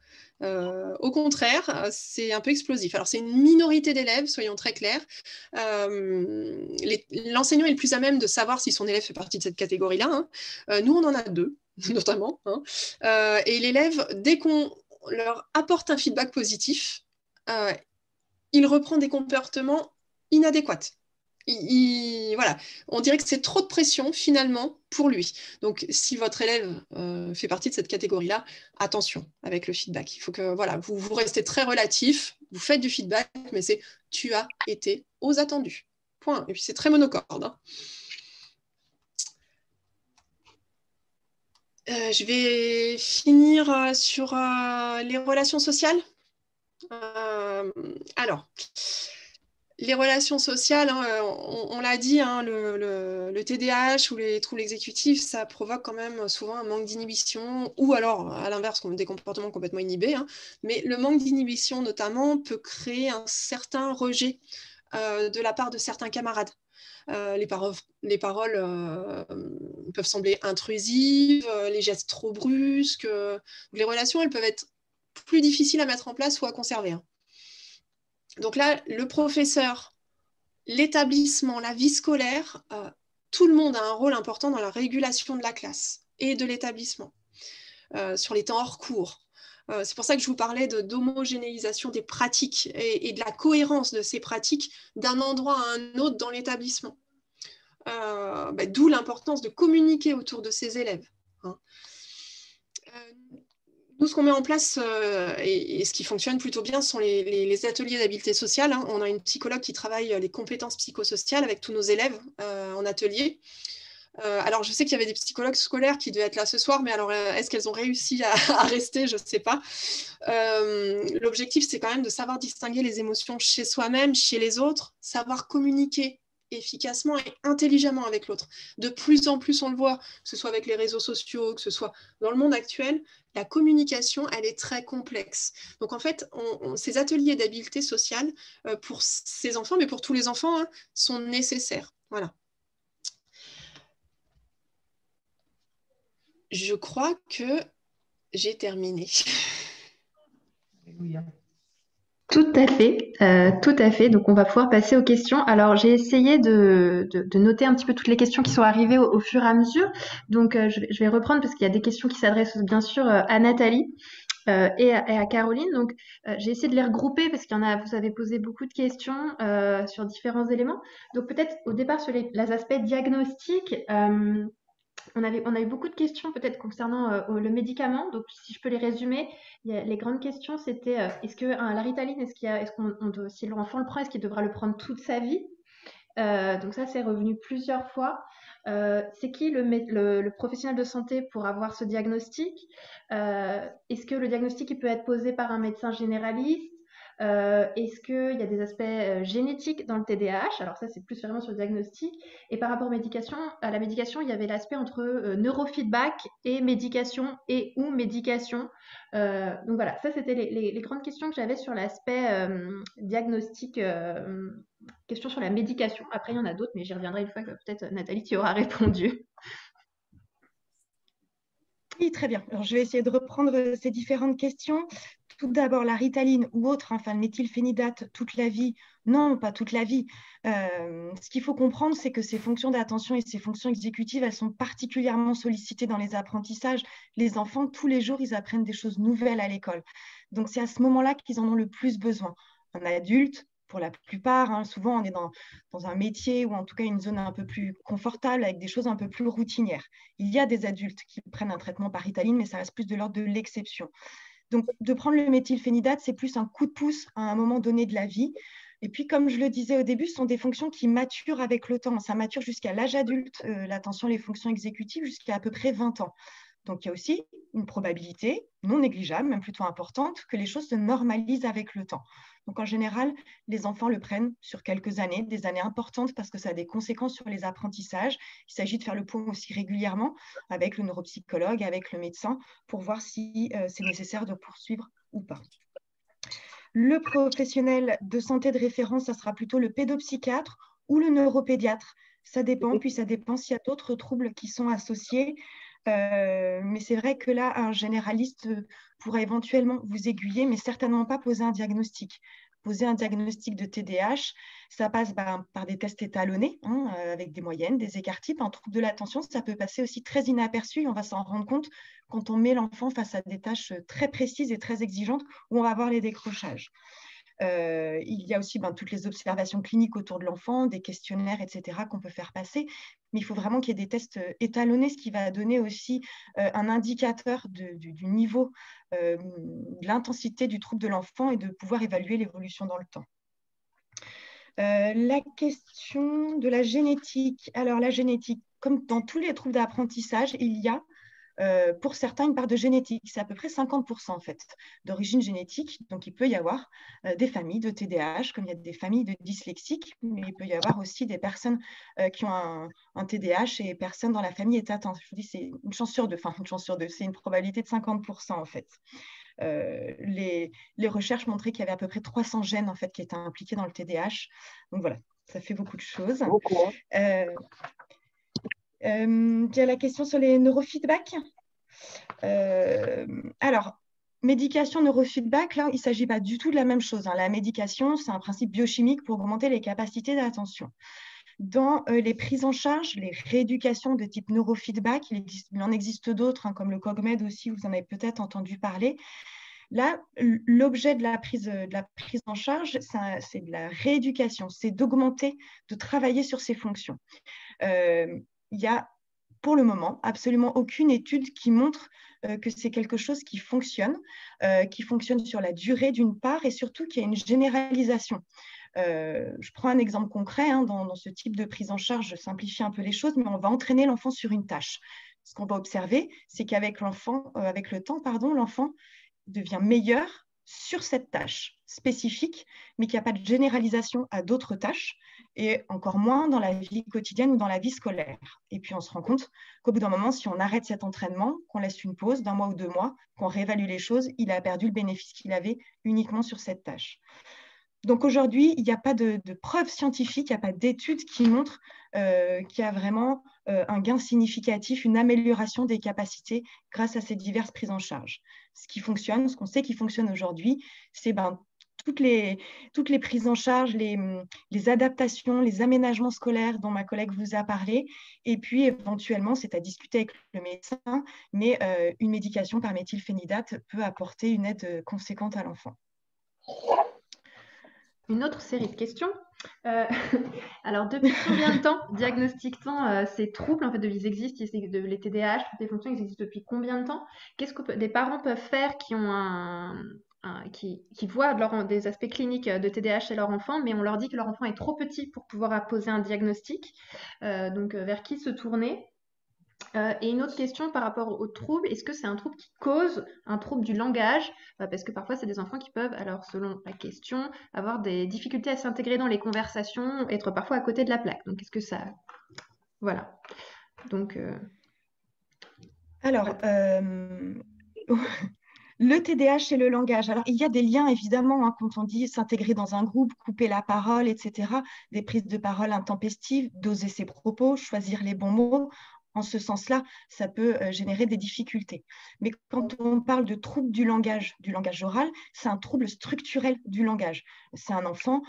Au contraire, c'est un peu explosif. Alors c'est une minorité d'élèves, soyons très clairs. L'enseignant est le plus à même de savoir si son élève fait partie de cette catégorie-là. Nous, on en a 2, notamment. Et l'élève, dès qu'on leur apporte un feedback positif, il reprend des comportements inadéquats. Voilà, on dirait que c'est trop de pression finalement pour lui. Donc, si votre élève fait partie de cette catégorie-là, attention avec le feedback. Il faut que voilà, vous restez très relatif, vous faites du feedback, mais c'est tu as été aux attendus. Point. Et puis c'est très monocorde. Je vais finir sur les relations sociales. Alors. Les relations sociales, on l'a dit, le TDAH ou les troubles exécutifs, ça provoque quand même souvent un manque d'inhibition, ou alors, à l'inverse, des comportements complètement inhibés. Mais le manque d'inhibition, notamment, peut créer un certain rejet de la part de certains camarades. Les paroles peuvent sembler intrusives, les gestes trop brusques. Les relations, elles peuvent être plus difficiles à mettre en place ou à conserver. Donc là, le professeur, l'établissement, la vie scolaire, tout le monde a un rôle important dans la régulation de la classe et de l'établissement, sur les temps hors cours. C'est pour ça que je vous parlais d'homogénéisation des pratiques et de la cohérence de ces pratiques d'un endroit à un autre dans l'établissement. D'où l'importance de communiquer autour de ces élèves. Nous, ce qu'on met en place et ce qui fonctionne plutôt bien sont les ateliers d'habileté sociale. On a une psychologue qui travaille les compétences psychosociales avec tous nos élèves en atelier. Alors, je sais qu'il y avait des psychologues scolaires qui devaient être là ce soir, mais alors, est-ce qu'elles ont réussi à rester? Je ne sais pas. L'objectif, c'est quand même de savoir distinguer les émotions chez soi-même, chez les autres, savoir communiquer efficacement et intelligemment avec l'autre. De plus en plus, on le voit, que ce soit avec les réseaux sociaux, que ce soit dans le monde actuel, la communication, elle est très complexe. Donc, en fait, ces ateliers d'habileté sociale, pour ces enfants, mais pour tous les enfants, sont nécessaires. Voilà. Je crois que j'ai terminé. Alléluia. Tout à fait, tout à fait. Donc, on va pouvoir passer aux questions. Alors, j'ai essayé de noter un petit peu toutes les questions qui sont arrivées au fur et à mesure. Donc, je vais reprendre parce qu'il y a des questions qui s'adressent bien sûr à Nathalie et à Caroline. Donc, j'ai essayé de les regrouper parce qu'il y en a, vous avez posé beaucoup de questions sur différents éléments. Donc, peut-être au départ sur les aspects diagnostiques. On a eu beaucoup de questions peut-être concernant le médicament. Donc, si je peux les résumer, les grandes questions, c'était est-ce que la Ritaline, si l'enfant le prend, est-ce qu'il devra le prendre toute sa vie? Donc ça, c'est revenu plusieurs fois. C'est qui le professionnel de santé pour avoir ce diagnostic? Est-ce que le diagnostic il peut être posé par un médecin généraliste? Est-ce qu'il y a des aspects génétiques dans le TDAH? Alors ça, c'est plus vraiment sur le diagnostic. Et par rapport à la médication, il y avait l'aspect entre neurofeedback et médication et ou médication. Donc voilà, ça, c'était les grandes questions que j'avais sur l'aspect diagnostic, question sur la médication. Après, il y en a d'autres, mais j'y reviendrai une fois que peut-être Nathalie t'y aura répondu. Oui, très bien. Alors, je vais essayer de reprendre ces différentes questions. Tout d'abord, la Ritaline ou autre, enfin le méthylphénidate, toute la vie. Non, pas toute la vie. Ce qu'il faut comprendre, c'est que ces fonctions d'attention et ces fonctions exécutives, elles sont particulièrement sollicitées dans les apprentissages. Les enfants, tous les jours, ils apprennent des choses nouvelles à l'école. Donc, c'est à ce moment-là qu'ils en ont le plus besoin. Un adulte, pour la plupart, souvent on est dans un métier ou en tout cas une zone un peu plus confortable avec des choses un peu plus routinières. Il y a des adultes qui prennent un traitement par Ritaline, mais ça reste plus de l'ordre de l'exception. Donc, de prendre le méthylphénidate, c'est plus un coup de pouce à un moment donné de la vie. Et puis, comme je le disais au début, ce sont des fonctions qui maturent avec le temps. Ça mature jusqu'à l'âge adulte, l'attention, les fonctions exécutives, jusqu'à à peu près 20 ans. Donc, il y a aussi une probabilité non négligeable, même plutôt importante, que les choses se normalisent avec le temps. Donc, en général, les enfants le prennent sur quelques années, des années importantes, parce que ça a des conséquences sur les apprentissages. Il s'agit de faire le point aussi régulièrement avec le neuropsychologue, avec le médecin, pour voir si c'est nécessaire de poursuivre ou pas. Le professionnel de santé de référence, ça sera plutôt le pédopsychiatre ou le neuropédiatre. Ça dépend, puis ça dépend s'il y a d'autres troubles qui sont associés. Mais c'est vrai que là, un généraliste pourra éventuellement vous aiguiller, mais certainement pas poser un diagnostic. Poser un diagnostic de TDAH, ça passe par des tests étalonnés, hein, avec des moyennes, des écarts types. Un trouble de l'attention, ça peut passer aussi très inaperçu. On va s'en rendre compte quand on met l'enfant face à des tâches très précises et très exigeantes où on va avoir les décrochages. Il y a aussi toutes les observations cliniques autour de l'enfant, des questionnaires, etc., qu'on peut faire passer. Mais il faut vraiment qu'il y ait des tests étalonnés, ce qui va donner aussi un indicateur du niveau, de l'intensité du trouble de l'enfant et de pouvoir évaluer l'évolution dans le temps. La question de la génétique. Alors, la génétique, comme dans tous les troubles d'apprentissage, il y a pour certains une part de génétique. C'est à peu près 50% en fait d'origine génétique. Donc, il peut y avoir des familles de TDAH, comme il y a des familles de dyslexiques, mais il peut y avoir aussi des personnes qui ont un TDAH et personne dans la famille est atteinte. Je vous dis, c'est une chance sur deux, c'est une probabilité de 50% en fait. Les recherches montraient qu'il y avait à peu près 300 gènes en fait, qui étaient impliqués dans le TDAH. Donc voilà, ça fait beaucoup de choses. Il y a la question sur les neurofeedbacks. Alors, médication neurofeedback, là, il ne s'agit pas du tout de la même chose. Hein. La médication, c'est un principe biochimique pour augmenter les capacités d'attention. Dans les prises en charge, les rééducations de type neurofeedback, il en existe d'autres, hein, comme le CogMed aussi, vous en avez peut-être entendu parler. Là, l'objet de la prise en charge, c'est de la rééducation, c'est d'augmenter, de travailler sur ces fonctions. Il y a, pour le moment, absolument aucune étude qui montre que c'est quelque chose qui fonctionne sur la durée d'une part et surtout qu'il y a une généralisation. Je prends un exemple concret, hein, dans ce type de prise en charge, je simplifie un peu les choses, mais on va entraîner l'enfant sur une tâche. Ce qu'on va observer, c'est qu'avec avec le temps, l'enfant devient meilleur sur cette tâche spécifique, mais qu'il n'y a pas de généralisation à d'autres tâches, et encore moins dans la vie quotidienne ou dans la vie scolaire. Et puis on se rend compte qu'au bout d'un moment, si on arrête cet entraînement, qu'on laisse une pause d'1 mois ou 2 mois, qu'on réévalue les choses, il a perdu le bénéfice qu'il avait uniquement sur cette tâche. Donc aujourd'hui, il n'y a pas de preuves scientifiques, il n'y a pas d'études qui montrent qu'il y a vraiment un gain significatif, une amélioration des capacités grâce à ces diverses prises en charge. Ce qui fonctionne, ce qu'on sait qui fonctionne aujourd'hui, c'est toutes les prises en charge, les adaptations, les aménagements scolaires dont ma collègue vous a parlé, et puis éventuellement, c'est à discuter avec le médecin, mais une médication par méthylphénidate peut apporter une aide conséquente à l'enfant. Une autre série de questions. Alors, depuis combien de temps diagnostique-t-on ces troubles? En fait, ils existent, les TDAH, toutes les fonctions, ils existent depuis combien de temps? Qu'est-ce que des parents peuvent faire qui ont qui voient des aspects cliniques de TDAH chez leur enfant, mais on leur dit que leur enfant est trop petit pour pouvoir poser un diagnostic. Donc, vers qui se tourner? Et une autre question par rapport au trouble, est-ce que c'est un trouble qui cause un trouble du langage? Parce que parfois, c'est des enfants qui peuvent, alors selon la question, avoir des difficultés à s'intégrer dans les conversations, être parfois à côté de la plaque. Donc, est-ce que ça... Voilà. Donc... Alors, le TDAH et le langage. Alors, il y a des liens, évidemment, hein, quand on dit s'intégrer dans un groupe, couper la parole, etc. Des prises de parole intempestives, doser ses propos, choisir les bons mots. En ce sens-là, ça peut générer des difficultés. Mais quand on parle de trouble du langage oral, c'est un trouble structurel du langage. C'est un enfant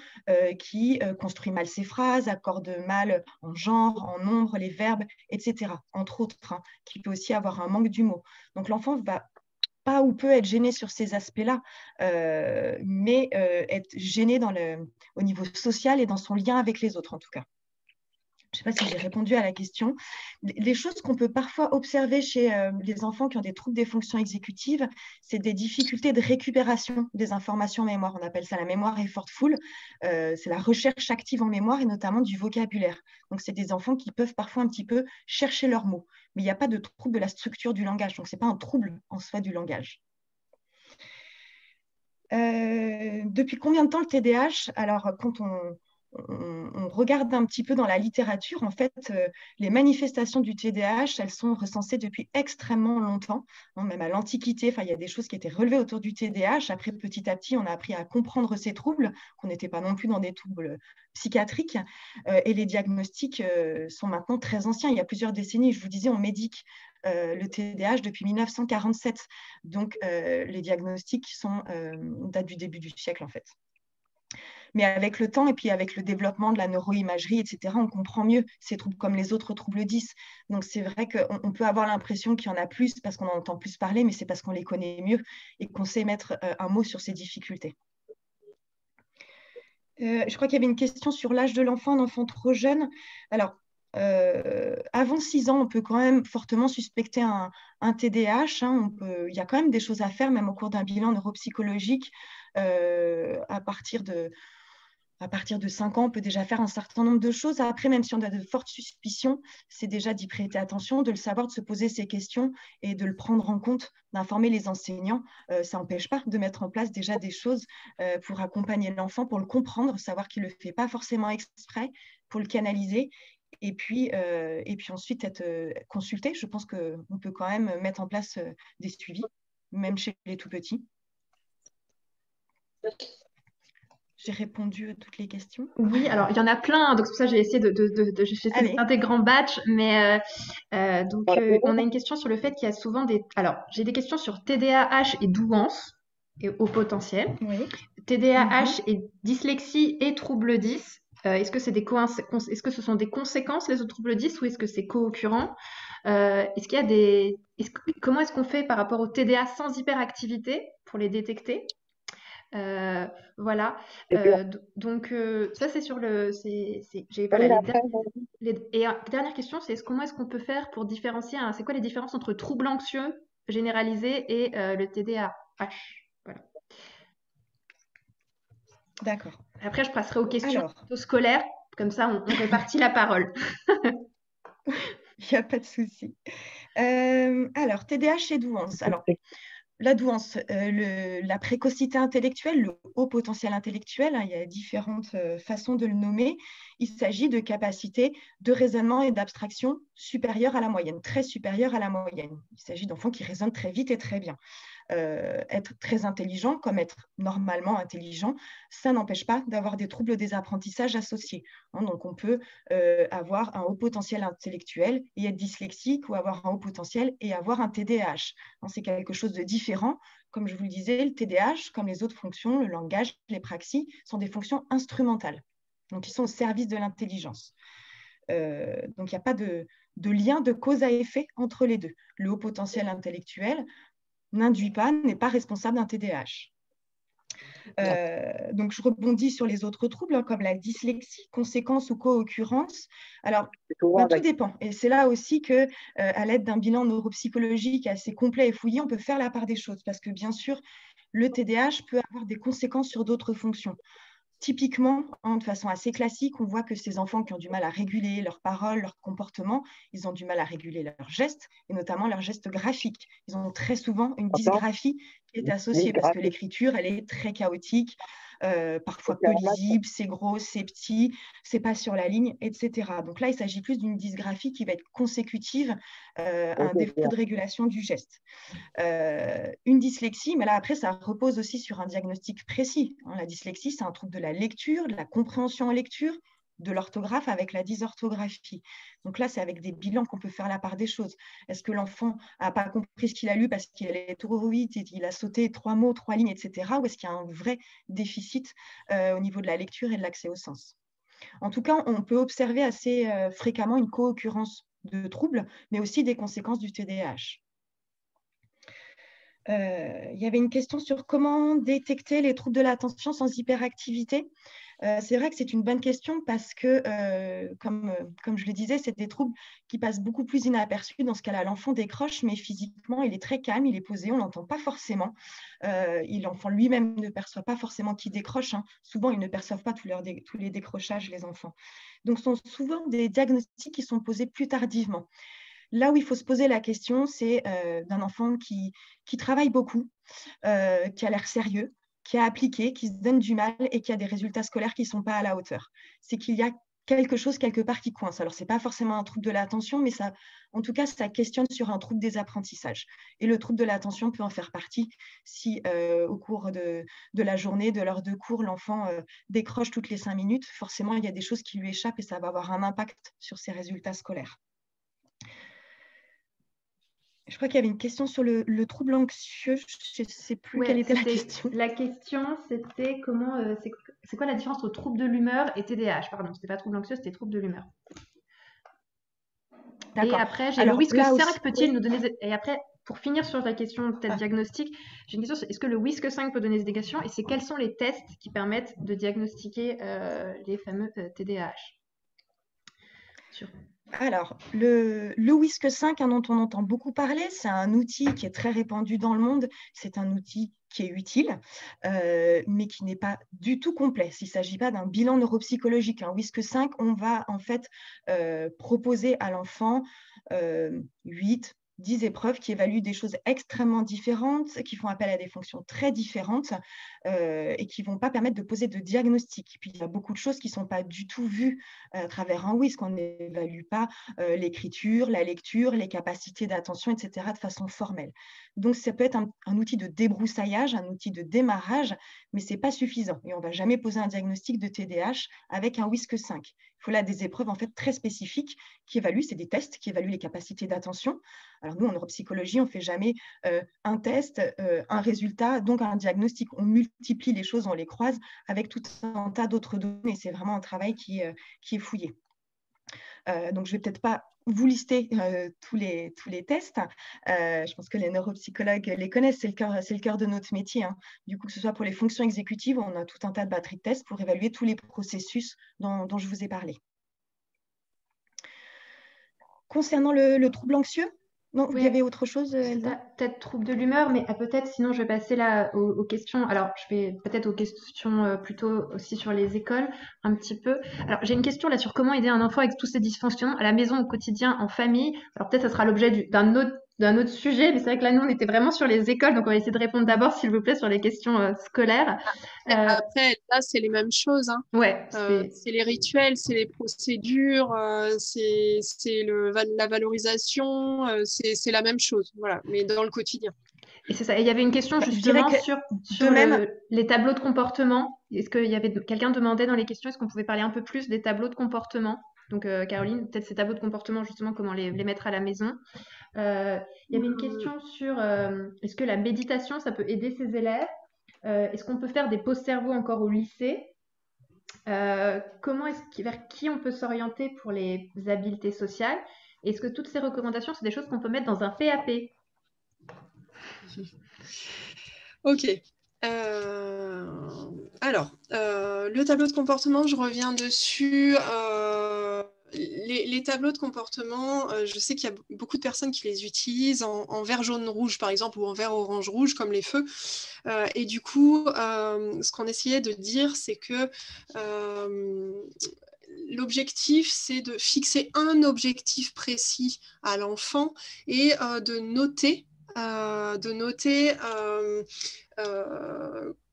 qui construit mal ses phrases, accorde mal en genre, en nombre, les verbes, etc. Entre autres, hein, qui peut aussi avoir un manque du mot. Donc l'enfant va pas ou peut être gêné sur ces aspects-là, mais être gêné au niveau social et dans son lien avec les autres en tout cas. Je ne sais pas si j'ai répondu à la question. Les choses qu'on peut parfois observer chez les enfants qui ont des troubles des fonctions exécutives, c'est des difficultés de récupération des informations en mémoire. On appelle ça la mémoire effortful. C'est la recherche active en mémoire et notamment du vocabulaire. Donc, c'est des enfants qui peuvent parfois un petit peu chercher leurs mots. Mais il n'y a pas de trouble de la structure du langage. Donc, ce n'est pas un trouble en soi du langage. Depuis combien de temps le TDAH? Alors, quand on regarde un petit peu dans la littérature, en fait, les manifestations du TDAH, elles sont recensées depuis extrêmement longtemps, hein, même à l'Antiquité. Enfin, il y a des choses qui étaient relevées autour du TDAH. Après, petit à petit, on a appris à comprendre ces troubles, qu'on n'était pas non plus dans des troubles psychiatriques. Et les diagnostics sont maintenant très anciens. Il y a plusieurs décennies, je vous disais, on médique le TDAH depuis 1947. Donc, les diagnostics datent du début du siècle, en fait. Mais avec le temps et puis avec le développement de la neuroimagerie, etc., on comprend mieux ces troubles comme les autres troubles 10. Donc, c'est vrai qu'on peut avoir l'impression qu'il y en a plus parce qu'on en entend plus parler, mais c'est parce qu'on les connaît mieux et qu'on sait mettre un mot sur ces difficultés. Je crois qu'il y avait une question sur l'âge de l'enfant, un enfant trop jeune. Alors, avant 6 ans, on peut quand même fortement suspecter un TDAH. Hein. Il y a quand même des choses à faire, même au cours d'un bilan neuropsychologique. À partir de 5 ans, on peut déjà faire un certain nombre de choses. Après, même si on a de fortes suspicions, c'est déjà d'y prêter attention, de le savoir, de se poser ces questions et de le prendre en compte, d'informer les enseignants. Ça n'empêche pas de mettre en place déjà des choses pour accompagner l'enfant, pour le comprendre, savoir qu'il ne le fait pas forcément exprès, pour le canaliser. Et puis ensuite être consulté. Je pense qu'on peut quand même mettre en place des suivis, même chez les tout-petits. J'ai répondu à toutes les questions. Oui, alors il y en a plein, donc c'est pour ça que j'ai essayé de faire des grands batchs, mais on a une question sur le fait qu'il y a souvent des... Alors, j'ai des questions sur TDAH et douance et au potentiel. Oui. TDAH et dyslexie et trouble 10. Est-ce que ce sont des conséquences, les autres troubles 10, ou est-ce que c'est co-occurrent? Comment est-ce qu'on fait par rapport au TDA sans hyperactivité pour les détecter? Voilà. Donc, ça, c'est sur le. Dernière question, c'est comment est-ce qu'on peut faire pour différencier. C'est quoi les différences entre troubles anxieux généralisés et le TDAH? Voilà. D'accord. Après, je passerai aux questions scolaires. Comme ça, on répartit la parole. Il n'y a pas de souci. Alors, TDAH et douance. Alors, la douance, la précocité intellectuelle, le haut potentiel intellectuel, hein, il y a différentes façons de le nommer. Il s'agit de capacités de raisonnement et d'abstraction supérieures à la moyenne, très supérieures à la moyenne. Il s'agit d'enfants qui raisonnent très vite et très bien. Être très intelligent comme être normalement intelligent, ça n'empêche pas d'avoir des troubles des apprentissages associés. Hein, donc, on peut avoir un haut potentiel intellectuel et être dyslexique, ou avoir un haut potentiel et avoir un TDAH. Hein, c'est quelque chose de différent. Comme je vous le disais, le TDAH, comme les autres fonctions, le langage, les praxies, sont des fonctions instrumentales. Donc, ils sont au service de l'intelligence. Donc, il n'y a pas de lien de cause à effet entre les deux. Le haut potentiel intellectuel n'induit pas, n'est pas responsable d'un TDAH. Donc, je rebondis sur les autres troubles, hein, comme la dyslexie, conséquence ou co-occurrence. Alors, tout dépend. Et c'est là aussi que, à l'aide d'un bilan neuropsychologique assez complet et fouillé, on peut faire la part des choses. Parce que, bien sûr, le TDAH peut avoir des conséquences sur d'autres fonctions. Typiquement, hein, de façon assez classique, on voit que ces enfants qui ont du mal à réguler leurs paroles, leur comportement, ils ont du mal à réguler leurs gestes, et notamment leurs gestes graphiques. Ils ont très souvent une dysgraphie qui est associée, parce que l'écriture, elle est très chaotique, parfois peu lisible, c'est gros, c'est petit, c'est pas sur la ligne, etc. Donc là, il s'agit plus d'une dysgraphie qui va être consécutive à un défaut de régulation du geste. Une dyslexie, mais là après ça repose aussi sur un diagnostic précis. Hein, la dyslexie, c'est un trouble de la lecture, de la compréhension en lecture, de l'orthographe avec la dysorthographie. Donc là, c'est avec des bilans qu'on peut faire la part des choses. Est-ce que l'enfant n'a pas compris ce qu'il a lu parce qu'il allait trop vite et qu'il a sauté 3 mots, 3 lignes, etc. Ou est-ce qu'il y a un vrai déficit au niveau de la lecture et de l'accès au sens? En tout cas, on peut observer assez fréquemment une co-occurrence de troubles, mais aussi des conséquences du TDAH. Il y avait une question sur comment détecter les troubles de l'attention sans hyperactivité. C'est vrai que c'est une bonne question parce que, comme je le disais, c'est des troubles qui passent beaucoup plus inaperçus. Dans ce cas-là, l'enfant décroche, mais physiquement, il est très calme, il est posé, on ne l'entend pas forcément. L'enfant lui-même ne perçoit pas forcément qu'il décroche, hein. Souvent, ils ne perçoivent pas tous les décrochages, les enfants. Donc, ce sont souvent des diagnostics qui sont posés plus tardivement. Là où il faut se poser la question, c'est d'un enfant qui travaille beaucoup, qui a l'air sérieux, qui a appliqué, qui se donne du mal et qui a des résultats scolaires qui ne sont pas à la hauteur. C'est qu'il y a quelque chose quelque part qui coince. Alors, ce n'est pas forcément un trouble de l'attention, mais ça, en tout cas, ça questionne sur un trouble des apprentissages. Et le trouble de l'attention peut en faire partie si, au cours de la journée, de l'heure de cours, l'enfant décroche toutes les 5 minutes. Forcément, il y a des choses qui lui échappent et ça va avoir un impact sur ses résultats scolaires. Je crois qu'il y avait une question sur le trouble anxieux. Je ne sais plus quelle était la question. La question, c'était comment, c'est quoi la différence entre trouble de l'humeur et TDAH? Pardon, c'était pas trouble anxieux, c'était trouble de l'humeur. Et après, j'ai le WISC-5, peut-il nous donner... Et après, pour finir sur la question peut-être diagnostique, j'ai une question, est-ce que le WISC-5 peut donner des indications? Et c'est quels sont les tests qui permettent de diagnostiquer les fameux TDAH? Alors, le WISC-5, dont on entend beaucoup parler, c'est un outil qui est très répandu dans le monde. C'est un outil qui est utile, mais qui n'est pas du tout complet. Il ne s'agit pas d'un bilan neuropsychologique. Un WISC-5, on va en fait proposer à l'enfant 8, 10 épreuves qui évaluent des choses extrêmement différentes, qui font appel à des fonctions très différentes et qui ne vont pas permettre de poser de diagnostic. Puis, il y a beaucoup de choses qui ne sont pas du tout vues à travers un WISC. On n'évalue pas l'écriture, la lecture, les capacités d'attention, etc. de façon formelle. Donc, ça peut être un outil de débroussaillage, un outil de démarrage, mais ce n'est pas suffisant. Et on ne va jamais poser un diagnostic de TDAH avec un WISC-5. Il faut là des épreuves en fait très spécifiques qui évaluent, c'est des tests qui évaluent les capacités d'attention. Alors nous, en neuropsychologie, on ne fait jamais un test, un résultat, donc un diagnostic. On multiplie les choses, on les croise avec tout un tas d'autres données. C'est vraiment un travail qui est fouillé. Donc, je ne vais peut-être pas vous lister tous les tests. Je pense que les neuropsychologues les connaissent, c'est le cœur de notre métier. Hein. Du coup, que ce soit pour les fonctions exécutives, on a tout un tas de batteries de tests pour évaluer tous les processus dont je vous ai parlé. Concernant le trouble anxieux, non, oui. Il y avait autre chose, Elsa? Peut-être trouble de l'humeur, mais peut-être, sinon je vais passer là aux questions. Alors, je vais peut-être aux questions plutôt aussi sur les écoles, un petit peu. Alors, j'ai une question là sur comment aider un enfant avec tous ces dysfonctionnements à la maison, au quotidien, en famille. Alors, peut-être ça sera l'objet d'un autre sujet, mais c'est vrai que là, nous, on était vraiment sur les écoles, donc on va essayer de répondre d'abord, s'il vous plaît, sur les questions scolaires. Après, là, c'est les mêmes choses. Hein. Ouais, c'est les rituels, c'est les procédures, c'est la valorisation, c'est la même chose, voilà, mais dans le quotidien. Et c'est ça. Et il y avait une question justement sur les tableaux de comportement. Est-ce qu'il y avait quelqu'un demandait dans les questions, est-ce qu'on pouvait parler un peu plus des tableaux de comportement? Donc, Caroline, peut-être ces tableaux de comportement, justement, comment les mettre à la maison. Il y avait une question sur est-ce que la méditation, ça peut aider ces élèves? Est-ce qu'on peut faire des pauses cerveau encore au lycée? Vers qui on peut s'orienter pour les habiletés sociales? Est-ce que toutes ces recommandations, c'est des choses qu'on peut mettre dans un PAP? Ok. Alors, le tableau de comportement, je reviens dessus. Les tableaux de comportement, je sais qu'il y a beaucoup de personnes qui les utilisent en vert, jaune, rouge, par exemple, ou en vert, orange, rouge, comme les feux. Et du coup, ce qu'on essayait de dire, c'est que l'objectif, c'est de fixer un objectif précis à l'enfant et de noter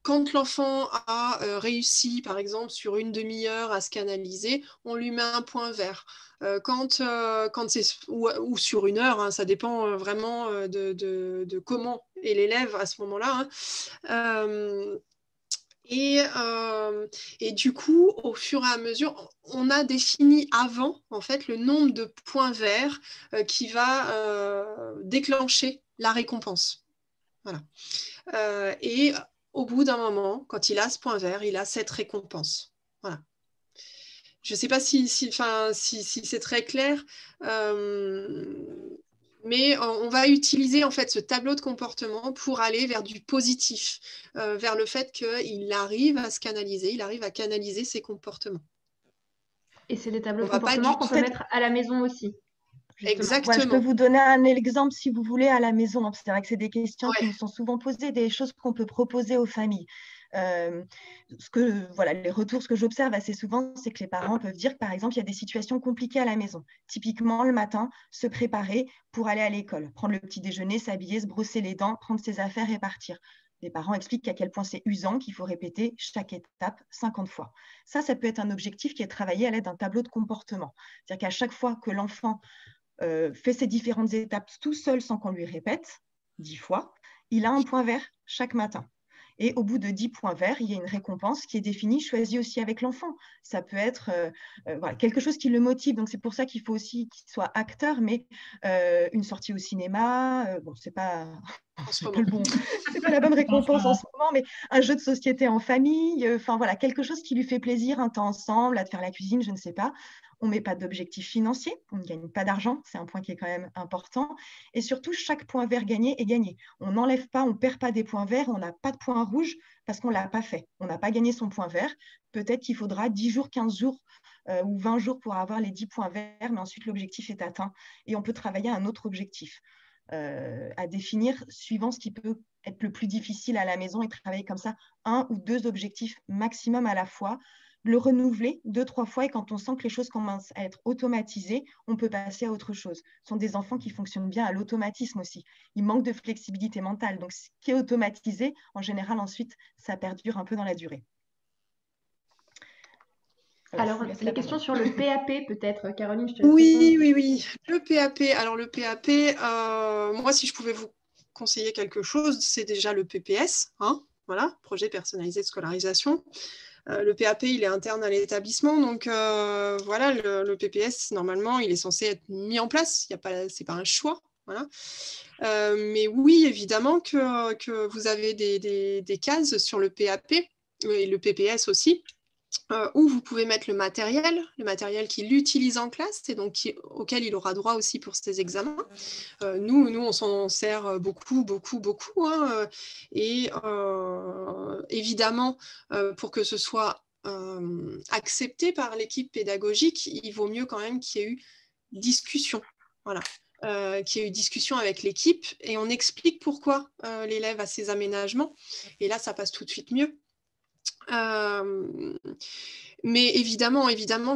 quand l'enfant a réussi, par exemple, sur une demi-heure à se canaliser, on lui met un point vert. Quand c'est ou sur une heure, hein, ça dépend vraiment de comment est l'élève à ce moment-là. Hein. Et du coup, au fur et à mesure, on a défini avant, en fait, le nombre de points verts qui va déclencher la récompense. Voilà. Et au bout d'un moment, quand il a ce point vert, il a cette récompense. Voilà. Je ne sais pas si c'est très clair, Mais on va utiliser en fait ce tableau de comportement pour aller vers du positif, vers le fait qu'il arrive à se canaliser, il arrive à canaliser ses comportements. Et c'est des tableaux On de va pas comportement du qu'on tout... peut mettre à la maison aussi, justement. Exactement. Ouais, je peux vous donner un exemple si vous voulez à la maison. C'est vrai que c'est des questions qui Ouais. nous sont souvent posées, des choses qu'on peut proposer aux familles. Voilà, les retours, ce que j'observe assez souvent, c'est que les parents peuvent dire que, par exemple, il y a des situations compliquées à la maison. Typiquement, le matin, se préparer pour aller à l'école, prendre le petit déjeuner, s'habiller, se brosser les dents, prendre ses affaires et partir. Les parents expliquent à quel point c'est usant, qu'il faut répéter chaque étape 50 fois. Ça peut être un objectif qui est travaillé à l'aide d'un tableau de comportement. C'est-à-dire qu'à chaque fois que l'enfant fait ces différentes étapes tout seul sans qu'on lui répète 10 fois, il a un point vert chaque matin. Et au bout de 10 points verts, il y a une récompense qui est définie, choisie aussi avec l'enfant. Ça peut être voilà, quelque chose qui le motive. Donc, c'est pour ça qu'il faut aussi qu'il soit acteur, mais une sortie au cinéma, bon, c'est pas la bonne récompense en ce moment, mais un jeu de société en famille, enfin voilà, quelque chose qui lui fait plaisir, un temps ensemble, à te faire la cuisine, je ne sais pas. On ne met pas d'objectif financier, on ne gagne pas d'argent, c'est un point qui est quand même important. Et surtout, chaque point vert gagné est gagné. On n'enlève pas, on ne perd pas des points verts, on n'a pas de points rouges parce qu'on ne l'a pas fait. On n'a pas gagné son point vert. Peut-être qu'il faudra 10 jours, 15 jours ou 20 jours pour avoir les 10 points verts, mais ensuite l'objectif est atteint et on peut travailler à un autre objectif. À définir suivant ce qui peut être le plus difficile à la maison et travailler comme ça 1 ou 2 objectifs maximum à la fois, le renouveler 2-3 fois et quand on sent que les choses commencent à être automatisées, on peut passer à autre chose. Ce sont des enfants qui fonctionnent bien à l'automatisme aussi. Ils manquent de flexibilité mentale. Donc, ce qui est automatisé, en général, ensuite, ça perdure un peu dans la durée. Alors, les questions sur le PAP, peut-être, Caroline, je te laisse répondre. Oui. Le PAP. Alors, le PAP, moi, si je pouvais vous conseiller quelque chose, c'est déjà le PPS, hein, voilà, projet personnalisé de scolarisation. Le PAP, il est interne à l'établissement, donc voilà, le PPS, normalement, il est censé être mis en place. C'est pas un choix, voilà. Mais oui, évidemment que vous avez des cases sur le PAP et le PPS aussi. Où vous pouvez mettre le matériel qu'il utilise en classe et donc auquel il aura droit aussi pour ses examens. Nous, on s'en sert beaucoup, hein, et évidemment, pour que ce soit accepté par l'équipe pédagogique, il vaut mieux quand même qu'il y ait eu discussion. Voilà. Qu'il y ait eu discussion avec l'équipe et on explique pourquoi l'élève a ses aménagements. Et là, ça passe tout de suite mieux. Mais évidemment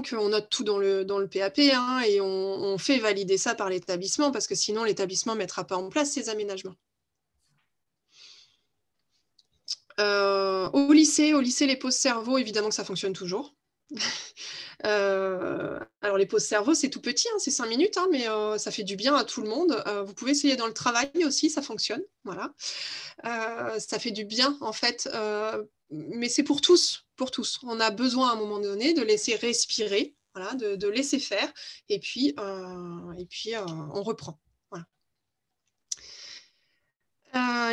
qu'on note tout dans le PAP, hein, et on fait valider ça par l'établissement parce que sinon l'établissement ne mettra pas en place ces aménagements. Au lycée, les pauses cerveau, évidemment que ça fonctionne toujours. Alors les pauses cerveau, c'est tout petit, hein, c'est 5 minutes, hein, mais ça fait du bien à tout le monde. Vous pouvez essayer dans le travail aussi, ça fonctionne. Voilà. Ça fait du bien en fait, mais c'est pour tous. On a besoin à un moment donné de laisser respirer, voilà, de laisser faire, et puis on reprend. Voilà.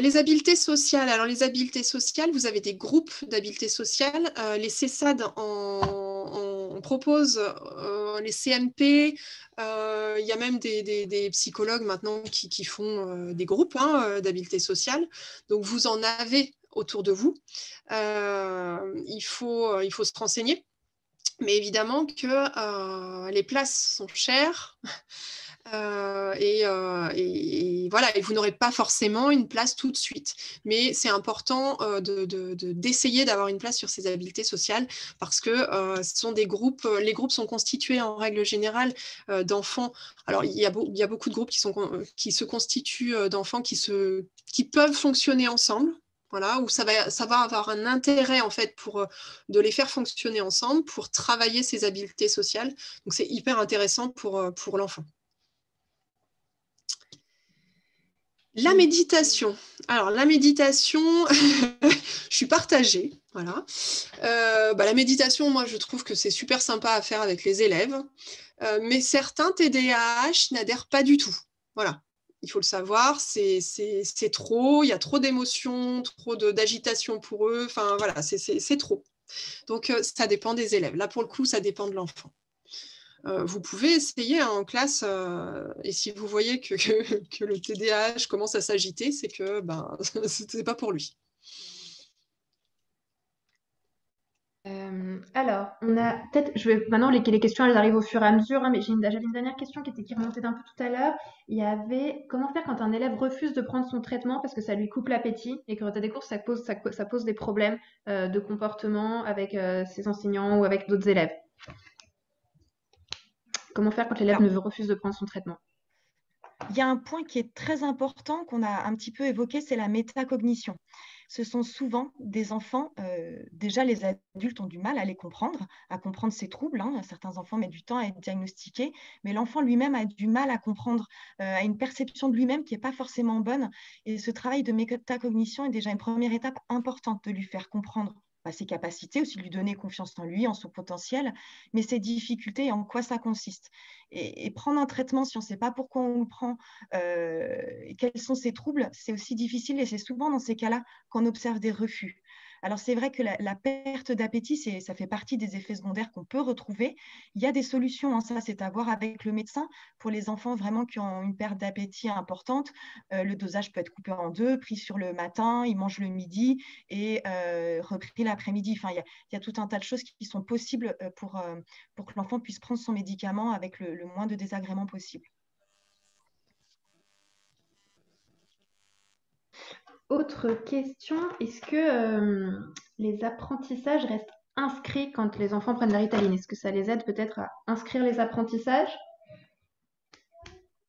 Les habiletés sociales. Alors les habiletés sociales, vous avez des groupes d'habiletés sociales. Les CESAD on propose les CMP. Il y a même des psychologues maintenant qui font des groupes, hein, d'habiletés sociales. Donc vous en avez autour de vous. Il faut se renseigner. Mais évidemment que les places sont chères. Et voilà, et vous n'aurez pas forcément une place tout de suite. Mais c'est important d'essayer d'avoir une place sur ces habiletés sociales parce que ce sont des groupes, les groupes sont constitués en règle générale d'enfants. Alors, il y a beaucoup de groupes qui se constituent d'enfants qui peuvent fonctionner ensemble. Voilà, où ça va avoir un intérêt en fait de les faire fonctionner ensemble pour travailler ces habiletés sociales. Donc, c'est hyper intéressant pour l'enfant. La méditation. Alors, la méditation, je suis partagée. Voilà. La méditation, moi, je trouve que c'est super sympa à faire avec les élèves. Mais certains TDAH n'adhèrent pas du tout. Voilà. Il faut le savoir, c'est trop. Il y a trop d'émotions, trop d'agitation pour eux. Enfin, voilà, c'est trop. Donc, ça dépend des élèves. Là, pour le coup, ça dépend de l'enfant. vous pouvez essayer en classe, et si vous voyez que le TDAH commence à s'agiter, c'est que ce n'est pas pour lui. Alors, on a peut-être, maintenant les questions elles arrivent au fur et à mesure, hein, mais j'avais une dernière question qui remontait d'un peu tout à l'heure. Il y avait comment faire quand un élève refuse de prendre son traitement parce que ça lui coupe l'appétit et que quand tu as des cours ça pose des problèmes de comportement avec ses enseignants ou avec d'autres élèves. Comment faire quand l'élève refuse de prendre son traitement? Il y a un point qui est très important qu'on a un petit peu évoqué, c'est la métacognition. Ce sont souvent des enfants, déjà les adultes ont du mal à comprendre ces troubles, hein. Certains enfants mettent du temps à être diagnostiqués, mais l'enfant lui-même a du mal à comprendre, a une perception de lui-même qui n'est pas forcément bonne. Et ce travail de métacognition est déjà une première étape importante de lui faire comprendre ses capacités, aussi de lui donner confiance en lui, en son potentiel, mais ses difficultés et en quoi ça consiste. Et prendre un traitement, si on ne sait pas pourquoi on le prend, quels sont ses troubles, c'est aussi difficile et c'est souvent dans ces cas-là qu'on observe des refus. Alors c'est vrai que la perte d'appétit, ça fait partie des effets secondaires qu'on peut retrouver. Il y a des solutions, hein, ça c'est à voir avec le médecin. Pour les enfants vraiment qui ont une perte d'appétit importante, le dosage peut être coupé en deux, pris sur le matin, ils mangent le midi et repris l'après-midi. Enfin, il y a tout un tas de choses qui sont possibles pour que l'enfant puisse prendre son médicament avec le moins de désagréments possible. Autre question, est-ce que les apprentissages restent inscrits quand les enfants prennent la Ritaline? Est-ce que ça les aide peut-être à inscrire les apprentissages?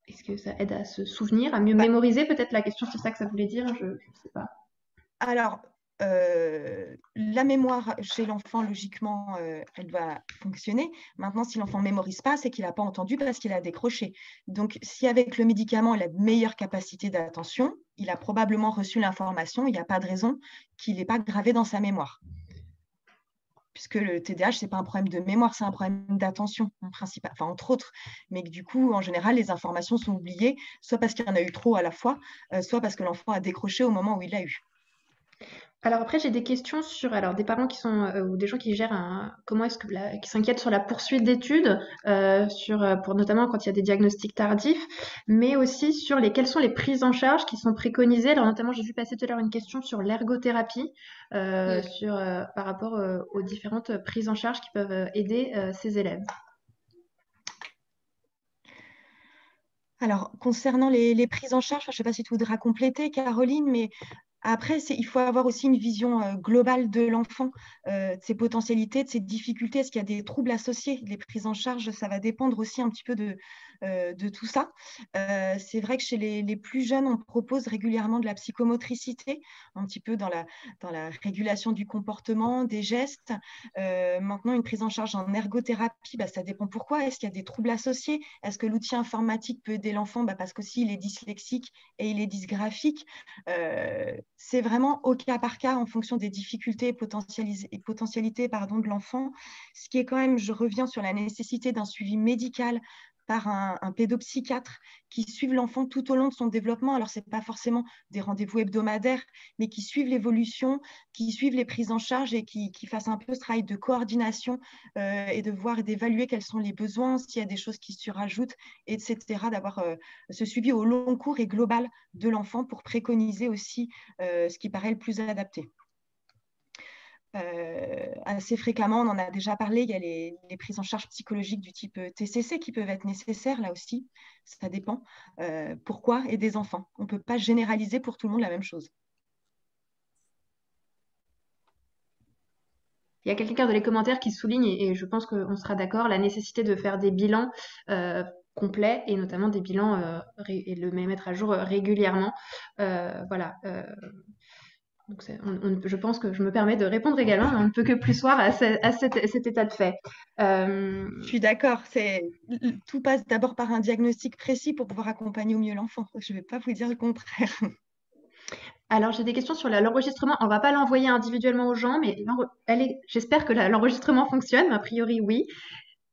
Est-ce que ça aide à se souvenir, à mieux mémoriser? Peut-être la question, c'est ça que ça voulait dire, je ne sais pas. Alors, la mémoire chez l'enfant, logiquement, elle va fonctionner. Maintenant, si l'enfant ne mémorise pas, c'est qu'il n'a pas entendu parce qu'il a décroché. Donc, si avec le médicament, il a de meilleures capacités d'attention, il a probablement reçu l'information, il n'y a pas de raison qu'il n'ait pas gravé dans sa mémoire. Puisque le TDAH, ce n'est pas un problème de mémoire, c'est un problème d'attention, entre autres. Mais que, du coup, en général, les informations sont oubliées, soit parce qu'il y en a eu trop à la fois, soit parce que l'enfant a décroché au moment où il l'a eu. Alors après, j'ai des questions sur des parents qui sont ou des gens qui gèrent qui s'inquiètent sur la poursuite d'études, pour notamment quand il y a des diagnostics tardifs, mais aussi sur quelles sont les prises en charge qui sont préconisées. Alors notamment, j'ai vu passer tout à l'heure une question sur l'ergothérapie, par rapport aux différentes prises en charge qui peuvent aider ces élèves. Alors, concernant les prises en charge, je ne sais pas si tu voudras compléter, Caroline, mais après, il faut avoir aussi une vision globale de l'enfant, de ses potentialités, de ses difficultés. Est-ce qu'il y a des troubles associés? Les prises en charge, ça va dépendre aussi un petit peu de tout ça. C'est vrai que chez les plus jeunes, on propose régulièrement de la psychomotricité, un petit peu dans la régulation du comportement, des gestes. Maintenant, une prise en charge en ergothérapie, ça dépend pourquoi. Est-ce qu'il y a des troubles associés? Est-ce que l'outil informatique peut aider l'enfant? Parce qu'aussi, il est dyslexique et il est dysgraphique. C'est vraiment au cas par cas en fonction des difficultés et potentialités de l'enfant. Ce qui est quand même, je reviens sur la nécessité d'un suivi médical par un pédopsychiatre qui suive l'enfant tout au long de son développement. Alors, ce n'est pas forcément des rendez-vous hebdomadaires, mais qui suivent l'évolution, qui suivent les prises en charge et qui fassent un peu ce travail de coordination et de voir et d'évaluer quels sont les besoins, s'il y a des choses qui se surajoutent, etc. D'avoir ce suivi au long cours et global de l'enfant pour préconiser aussi ce qui paraît le plus adapté. Assez fréquemment, on en a déjà parlé, il y a les prises en charge psychologiques du type TCC qui peuvent être nécessaires, là aussi, ça dépend. Pourquoi? Et des enfants. On ne peut pas généraliser pour tout le monde la même chose. Il y a quelqu'un dans les commentaires qui souligne, et je pense qu'on sera d'accord, la nécessité de faire des bilans complets et notamment des bilans et le mettre à jour régulièrement. Voilà. Donc je pense que je me permets de répondre également, mais on ne peut que plus soir à cet état de fait. Je suis d'accord. Tout passe d'abord par un diagnostic précis pour pouvoir accompagner au mieux l'enfant. Je ne vais pas vous dire le contraire. Alors, j'ai des questions sur l'enregistrement. On ne va pas l'envoyer individuellement aux gens, mais j'espère que l'enregistrement fonctionne. A priori, oui.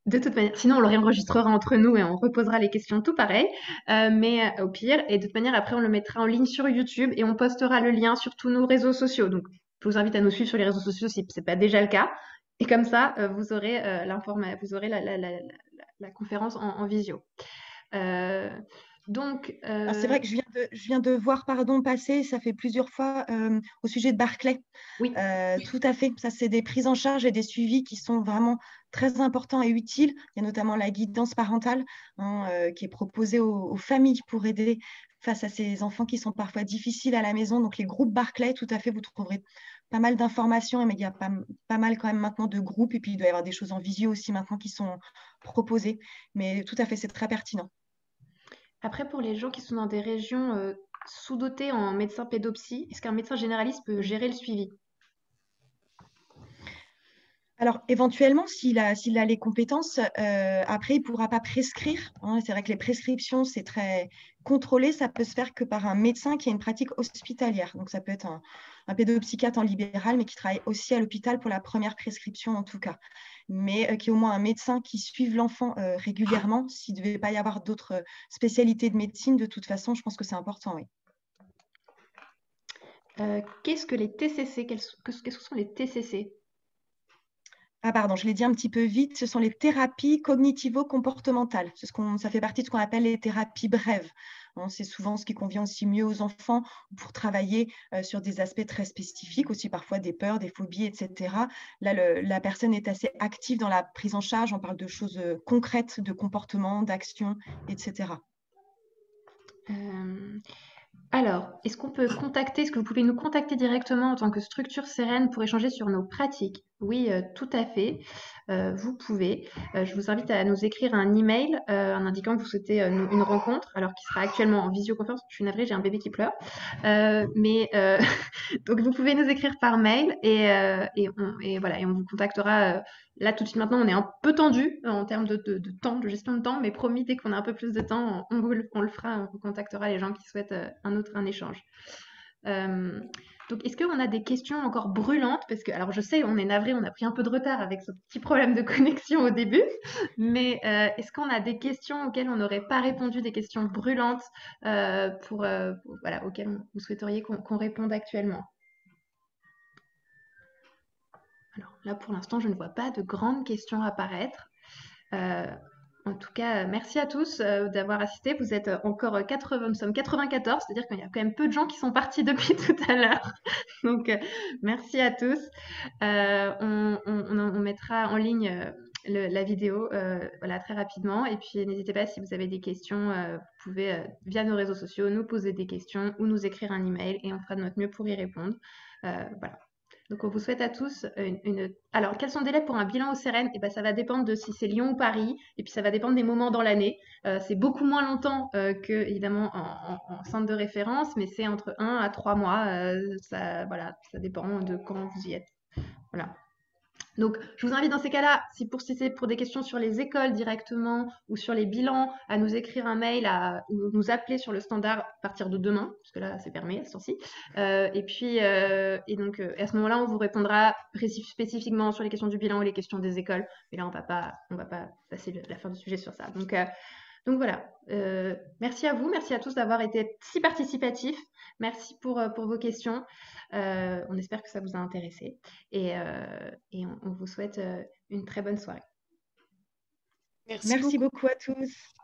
De toute manière, sinon on le réenregistrera entre nous et on reposera les questions tout pareil. Mais au pire, et de toute manière, après on le mettra en ligne sur YouTube et on postera le lien sur tous nos réseaux sociaux. Donc, je vous invite à nous suivre sur les réseaux sociaux si ce n'est pas déjà le cas. Et comme ça, vous aurez la conférence en visio. C'est vrai que je viens de voir passer, ça fait plusieurs fois, au sujet de Barclay. Oui. Tout à fait. Ça, c'est des prises en charge et des suivis qui sont vraiment très importants et utiles. Il y a notamment la guidance parentale qui est proposée aux familles pour aider face à ces enfants qui sont parfois difficiles à la maison. Donc, les groupes Barclay, tout à fait, vous trouverez pas mal d'informations, mais il y a pas mal quand même maintenant de groupes. Et puis, il doit y avoir des choses en visio aussi maintenant qui sont proposées. Mais tout à fait, c'est très pertinent. Après, pour les gens qui sont dans des régions sous-dotées en médecins pédopsie, est-ce qu'un médecin généraliste peut gérer le suivi? Alors, éventuellement, s'il a les compétences, après, il ne pourra pas prescrire. C'est vrai que les prescriptions, c'est très contrôlé. Ça peut se faire que par un médecin qui a une pratique hospitalière. Donc, ça peut être un pédopsychiatre en libéral, mais qui travaille aussi à l'hôpital pour la première prescription, en tout cas. Mais qui est au moins un médecin qui suive l'enfant régulièrement. S'il ne devait pas y avoir d'autres spécialités de médecine, de toute façon, je pense que c'est important, oui. Qu'est-ce que les TCC? Qu'est-ce que sont les TCC? Ah pardon, je l'ai dit un petit peu vite, ce sont les thérapies cognitivo-comportementales. Ça fait partie de ce qu'on appelle les thérapies brèves. C'est souvent ce qui convient aussi mieux aux enfants pour travailler sur des aspects très spécifiques, aussi parfois des peurs, des phobies, etc. Là, la personne est assez active dans la prise en charge. On parle de choses concrètes, de comportement, d'action, etc. Alors, est-ce que vous pouvez nous contacter directement en tant que structure Sérène pour échanger sur nos pratiques? Oui, tout à fait, vous pouvez. Je vous invite à nous écrire un email en indiquant que vous souhaitez une rencontre, alors qui sera actuellement en visioconférence. Je suis navrée, j'ai un bébé qui pleure. Donc vous pouvez nous écrire par mail et voilà, et on vous contactera. Là, tout de suite, maintenant, on est un peu tendu en termes de temps, de gestion de temps, mais promis, dès qu'on a un peu plus de temps, on le fera, on vous contactera les gens qui souhaitent un échange. Donc, est-ce qu'on a des questions encore brûlantes? Parce que, alors, je sais, on est navré, on a pris un peu de retard avec ce petit problème de connexion au début, mais est-ce qu'on a des questions auxquelles on n'aurait pas répondu, des questions brûlantes voilà, auxquelles vous souhaiteriez qu'on réponde actuellement? Alors là, pour l'instant, je ne vois pas de grandes questions apparaître. En tout cas, merci à tous d'avoir assisté. Vous êtes encore 80, nous sommes 94, c'est-à-dire qu'il y a quand même peu de gens qui sont partis depuis tout à l'heure. Donc, merci à tous. On mettra en ligne la vidéo voilà, très rapidement. Et puis, n'hésitez pas, si vous avez des questions, vous pouvez, via nos réseaux sociaux, nous poser des questions ou nous écrire un email et on fera de notre mieux pour y répondre. Voilà. Donc, on vous souhaite à tous Alors, quels sont les délais pour un bilan au Sérène? Eh ben, ça va dépendre de si c'est Lyon ou Paris, et puis ça va dépendre des moments dans l'année. C'est beaucoup moins longtemps que, évidemment, en centre de référence, mais c'est entre 1 à 3 mois. Voilà, ça dépend de quand vous y êtes. Voilà. Donc, je vous invite dans ces cas-là, si c'est pour des questions sur les écoles directement ou sur les bilans, à nous écrire un mail ou nous appeler sur le standard à partir de demain, parce que là, c'est permis à ce temps-ci. Et puis, à ce moment-là, on vous répondra spécifiquement sur les questions du bilan ou les questions des écoles. Mais là, on va pas passer la fin du sujet sur ça. Donc voilà, merci à vous, merci à tous d'avoir été si participatifs. Merci pour vos questions. On espère que ça vous a intéressé et on vous souhaite une très bonne soirée. Merci Merci beaucoup. beaucoup à tous.